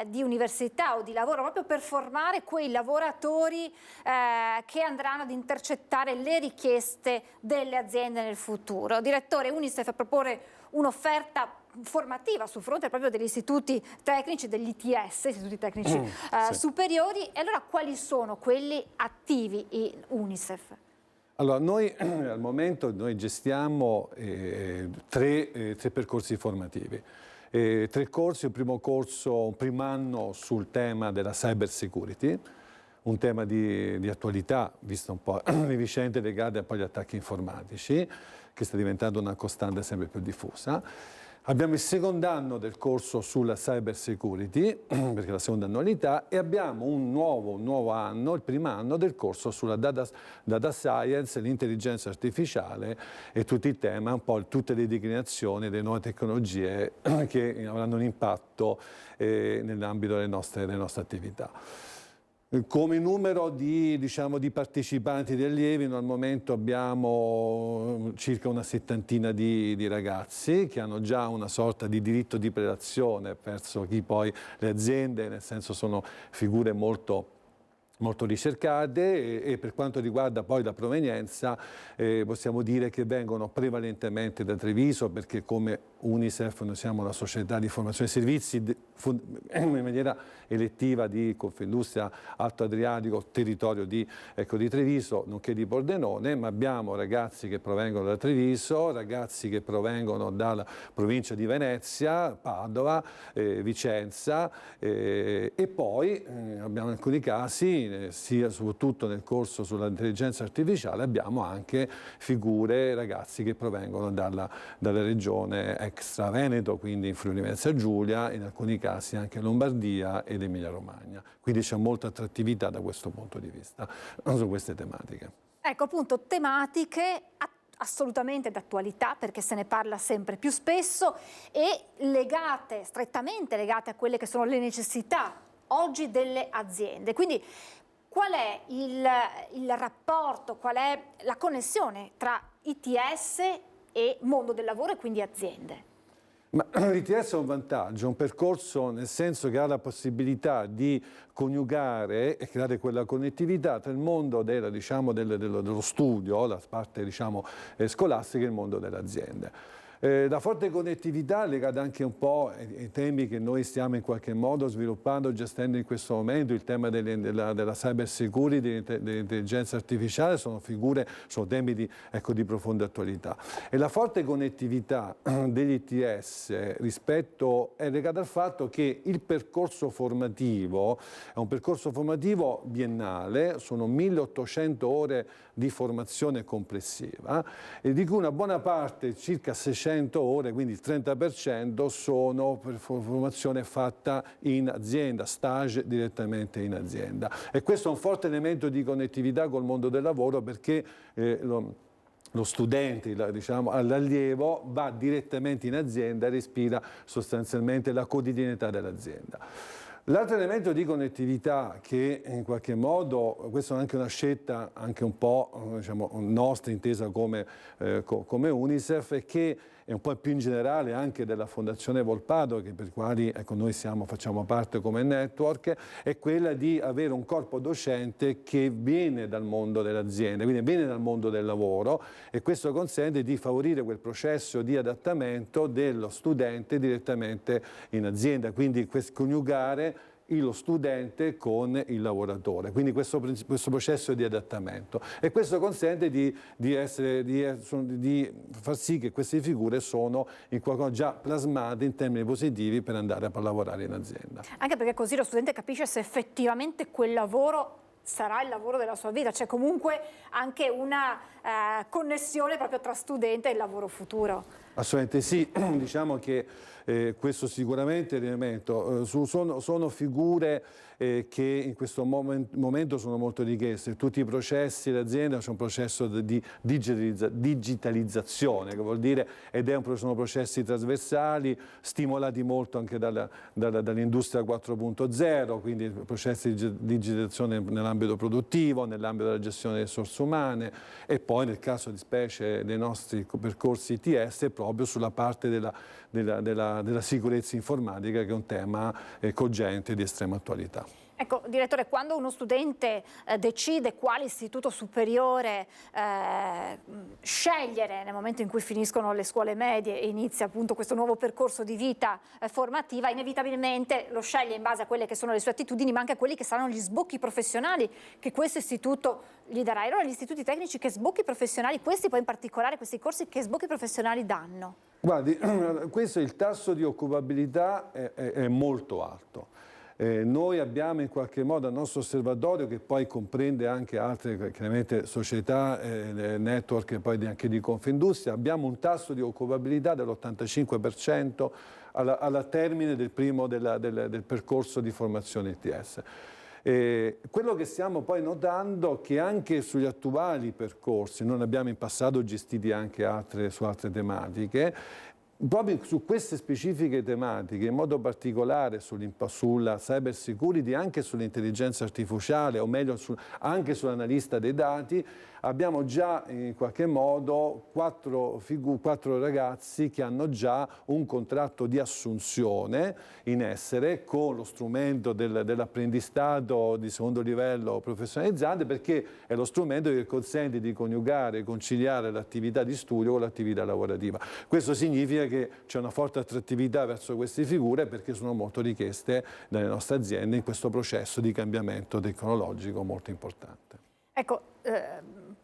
di università o di lavoro, proprio per formare quei lavoratori che andranno ad intercettare le richieste delle aziende nel futuro. Direttore, UNICEF a proporre un'offerta formativa sul fronte proprio degli istituti tecnici, degli ITS, istituti tecnici superiori. E allora quali sono quelli attivi in UNICEF? Allora, noi al momento gestiamo 3 percorsi formativi. 3 corsi, un primo anno sul tema della cyber security, un tema di attualità, visto un po' le vicende legate a poi agli attacchi informatici, che sta diventando una costante sempre più diffusa. Abbiamo il secondo anno del corso sulla cyber security, perché è la seconda annualità, e abbiamo un nuovo anno, il primo anno del corso sulla data science, l'intelligenza artificiale e tutto il tema, un po' tutte le declinazioni delle nuove tecnologie che avranno un impatto nell'ambito delle nostre attività. Come numero di partecipanti, di allievi, noi al momento abbiamo circa una 70ina di ragazzi che hanno già una sorta di diritto di prelazione verso chi poi le aziende, nel senso sono figure molto ricercate, e per quanto riguarda poi la provenienza possiamo dire che vengono prevalentemente da Treviso, perché come UNICEF noi siamo una società di formazione e servizi in maniera elettiva di Confindustria Alto Adriatico, territorio di Treviso, nonché di Pordenone, ma abbiamo ragazzi che provengono da Treviso, ragazzi che provengono dalla provincia di Venezia, Padova, Vicenza e poi abbiamo in alcuni casi, soprattutto nel corso sull'intelligenza artificiale, abbiamo anche figure, ragazzi che provengono dalla regione extra Veneto, quindi in Friuli Venezia Giulia, in alcuni casi anche Lombardia ed Emilia Romagna. Quindi c'è molta attrattività da questo punto di vista su queste tematiche. Ecco appunto tematiche assolutamente d'attualità perché se ne parla sempre più spesso e strettamente legate a quelle che sono le necessità oggi delle aziende. Quindi qual è il rapporto, qual è la connessione tra ITS e mondo del lavoro e quindi aziende? Ma l'ITS è un vantaggio, è un percorso nel senso che ha la possibilità di coniugare e creare quella connettività tra il mondo dello studio, la parte scolastica e il mondo delle aziende. La forte connettività è legata anche un po' ai temi che noi stiamo in qualche modo sviluppando, gestendo in questo momento, il tema della cyber security, dell'intelligenza artificiale, sono temi di profonda attualità. E la forte connettività degli ITS è legata al fatto che il percorso formativo è un percorso formativo biennale, sono 1800 ore di formazione complessiva, e di cui una buona parte, circa 600 ore, quindi il 30%, sono per formazione fatta in azienda, stage direttamente in azienda. E questo è un forte elemento di connettività col mondo del lavoro, perché lo studente, all'allievo, va direttamente in azienda e respira sostanzialmente la quotidianità dell'azienda. L'altro elemento di connettività che in qualche modo, questa è anche una scelta anche un po' nostra, intesa come UNICEF, e che è un po' più in generale anche della Fondazione Volpato, per quali noi facciamo parte come network, è quella di avere un corpo docente che viene dal mondo dell'azienda, quindi viene dal mondo del lavoro, e questo consente di favorire quel processo di adattamento dello studente direttamente in azienda, quindi coniugare lo studente con il lavoratore, quindi questo processo di adattamento, e questo consente di far sì che queste figure sono in qualcosa già plasmate in termini positivi per andare a lavorare in azienda. Anche perché così lo studente capisce se effettivamente quel lavoro sarà il lavoro della sua vita, c'è comunque anche una connessione proprio tra studente e il lavoro futuro. Assolutamente sì, diciamo che questo sicuramente è l'elemento. Sono figure che in questo momento sono molto richieste. Tutti i processi dell'azienda, c'è un processo di digitalizzazione, che vuol dire, sono processi trasversali, stimolati molto anche dall'industria 4.0, quindi processi di digitalizzazione nell'ambito produttivo, nell'ambito della gestione delle risorse umane, e poi nel caso di specie dei nostri percorsi ITS proprio sulla parte della sicurezza informatica, che è un tema cogente di estrema attualità. Ecco, direttore, quando uno studente decide quale istituto superiore scegliere nel momento in cui finiscono le scuole medie e inizia appunto questo nuovo percorso di vita formativa, inevitabilmente lo sceglie in base a quelle che sono le sue attitudini, ma anche a quelli che saranno gli sbocchi professionali che questo istituto gli darà. E allora gli istituti tecnici, che sbocchi professionali, questi poi in particolare, questi corsi, che sbocchi professionali danno? Guardi, il tasso di occupabilità è molto alto. Noi abbiamo in qualche modo il nostro osservatorio, che poi comprende anche altre chiaramente società, network, e poi anche di Confindustria, abbiamo un tasso di occupabilità dell'85% alla termine del percorso di formazione ITS. Quello che stiamo poi notando è che anche sugli attuali percorsi, noi abbiamo in passato gestiti anche su altre tematiche, proprio su queste specifiche tematiche, in modo particolare sulla cyber security, anche sull'intelligenza artificiale, o meglio anche sull'analista dei dati, abbiamo già in qualche modo 4 ragazzi che hanno già un contratto di assunzione in essere con lo strumento dell'apprendistato di secondo livello professionalizzante, perché è lo strumento che consente di coniugare e conciliare l'attività di studio con l'attività lavorativa. Questo significa che c'è una forte attrattività verso queste figure perché sono molto richieste dalle nostre aziende in questo processo di cambiamento tecnologico molto importante. Ecco,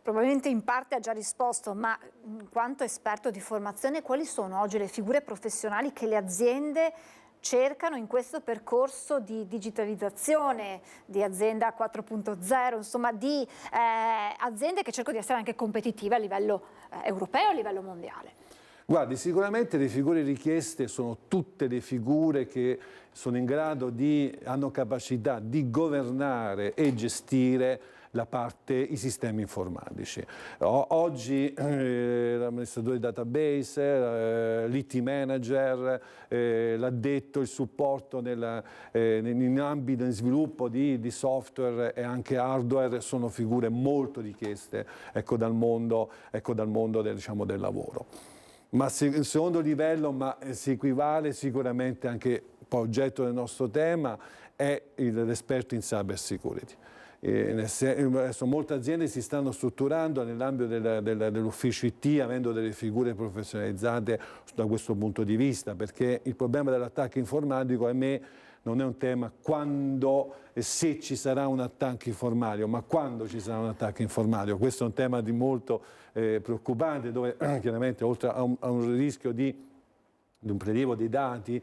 probabilmente in parte ha già risposto, ma in quanto esperto di formazione, quali sono oggi le figure professionali che le aziende cercano in questo percorso di digitalizzazione, di azienda 4.0, insomma di aziende che cercano di essere anche competitive a livello europeo e a livello mondiale? Guardi, sicuramente le figure richieste sono tutte le figure che sono in grado hanno capacità di governare e gestire i sistemi informatici. Oggi l'amministratore database, l'IT manager, l'addetto, il supporto in ambito di sviluppo di software e anche hardware sono figure molto richieste dal mondo del lavoro. Ma il secondo livello, ma si equivale sicuramente anche poi oggetto del nostro tema, è l'esperto in cyber security. Adesso molte aziende si stanno strutturando nell'ambito dell'ufficio IT avendo delle figure professionalizzate da questo punto di vista, perché il problema dell'attacco informatico, ahimè, non è un tema quando e se ci sarà un attacco informatico, ma quando ci sarà un attacco informatico. Questo è un tema molto preoccupante, dove chiaramente oltre a un rischio di un prelievo dei dati,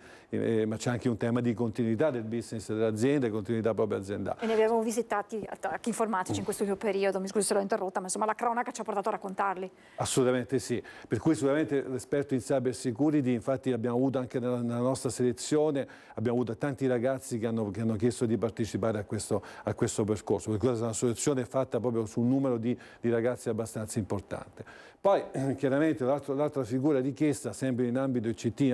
ma c'è anche un tema di continuità del business dell'azienda e continuità proprio aziendale. E ne abbiamo visitati attacchi informatici in questo periodo, mi scusi se l'ho interrotta, ma insomma la cronaca ci ha portato a raccontarli. Assolutamente sì, per cui sicuramente l'esperto in cyber security, infatti abbiamo avuto anche nella nostra selezione, abbiamo avuto tanti ragazzi che hanno chiesto di partecipare a questo percorso, perché questa è una selezione fatta proprio su un numero di ragazzi abbastanza importante. Poi chiaramente l'altra figura richiesta, sempre in ambito ICT,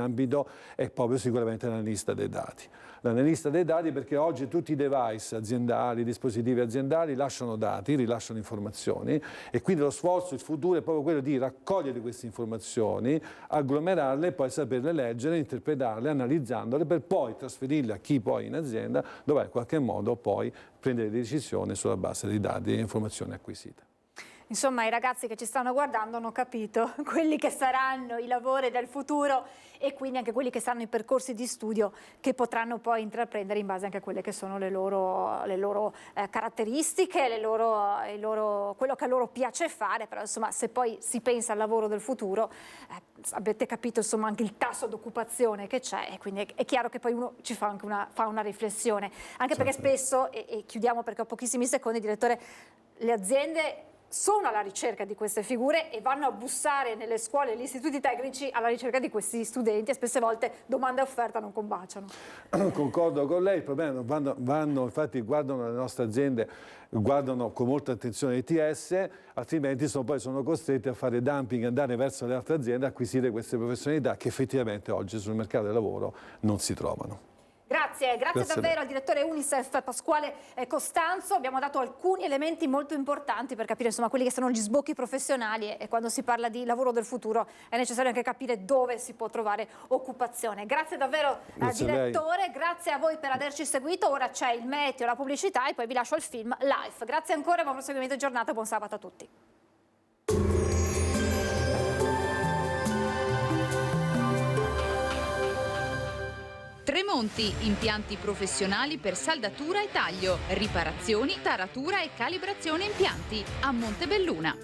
è proprio sicuramente l'analista dei dati. L'analista dei dati perché oggi tutti i device aziendali, i dispositivi aziendali lasciano dati, rilasciano informazioni e quindi lo sforzo, il futuro è proprio quello di raccogliere queste informazioni, agglomerarle e poi saperle leggere, interpretarle, analizzandole per poi trasferirle a chi poi in azienda dovrà in qualche modo poi prendere decisioni sulla base dei dati e informazioni acquisite. Insomma, i ragazzi che ci stanno guardando hanno capito quelli che saranno i lavori del futuro e quindi anche quelli che saranno i percorsi di studio che potranno poi intraprendere in base anche a quelle che sono le loro caratteristiche, quello che a loro piace fare, però insomma se poi si pensa al lavoro del futuro avete capito insomma anche il tasso d'occupazione che c'è e quindi è chiaro che poi uno ci fa anche una riflessione, anche perché spesso, e chiudiamo perché ho pochissimi secondi, direttore, le aziende sono alla ricerca di queste figure e vanno a bussare nelle scuole e negli istituti tecnici alla ricerca di questi studenti e spesse volte domanda e offerta non combaciano. Concordo con lei, il problema infatti guardano le nostre aziende, guardano con molta attenzione l'ITS, altrimenti sono costretti a fare dumping, andare verso le altre aziende a acquisire queste professionalità che effettivamente oggi sul mercato del lavoro non si trovano. Grazie davvero al direttore Unicef Pasquale Costanzo, abbiamo dato alcuni elementi molto importanti per capire insomma quelli che sono gli sbocchi professionali e quando si parla di lavoro del futuro è necessario anche capire dove si può trovare occupazione. Grazie davvero al direttore, grazie a voi per averci seguito, ora c'è il meteo, la pubblicità e poi vi lascio il film live. Grazie ancora, buon proseguimento di giornata, buon sabato a tutti. Tremonti, impianti professionali per saldatura e taglio, riparazioni, taratura e calibrazione impianti a Montebelluna.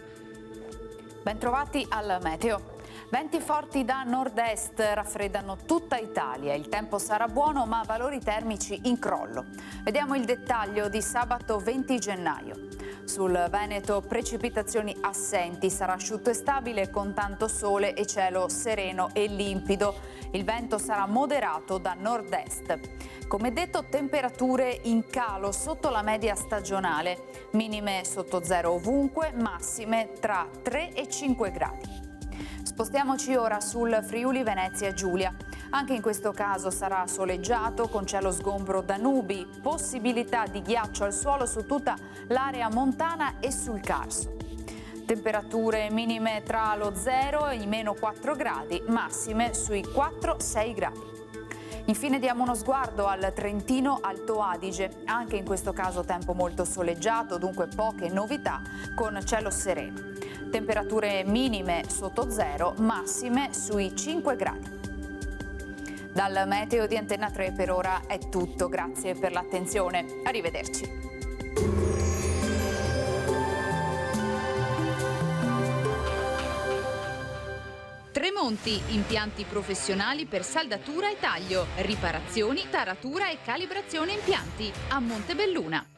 Bentrovati al meteo. Venti forti da nord-est raffreddano tutta Italia. Il tempo sarà buono ma valori termici in crollo. Vediamo il dettaglio di sabato 20 gennaio. Sul Veneto precipitazioni assenti, sarà asciutto e stabile con tanto sole e cielo sereno e limpido. Il vento sarà moderato da nord-est. Come detto, temperature in calo sotto la media stagionale, minime sotto zero ovunque, massime tra 3 e 5 gradi. Spostiamoci ora sul Friuli Venezia Giulia. Anche in questo caso sarà soleggiato con cielo sgombro da nubi, possibilità di ghiaccio al suolo su tutta l'area montana e sul Carso. Temperature minime tra lo 0 e i meno 4 gradi, massime sui 4-6 gradi. Infine diamo uno sguardo al Trentino Alto Adige, anche in questo caso tempo molto soleggiato, dunque poche novità con cielo sereno. Temperature minime sotto 0, massime sui 5 gradi. Dal meteo di Antenna 3 per ora è tutto, grazie per l'attenzione. Arrivederci. Tremonti, impianti professionali per saldatura e taglio, riparazioni, taratura e calibrazione impianti a Montebelluna.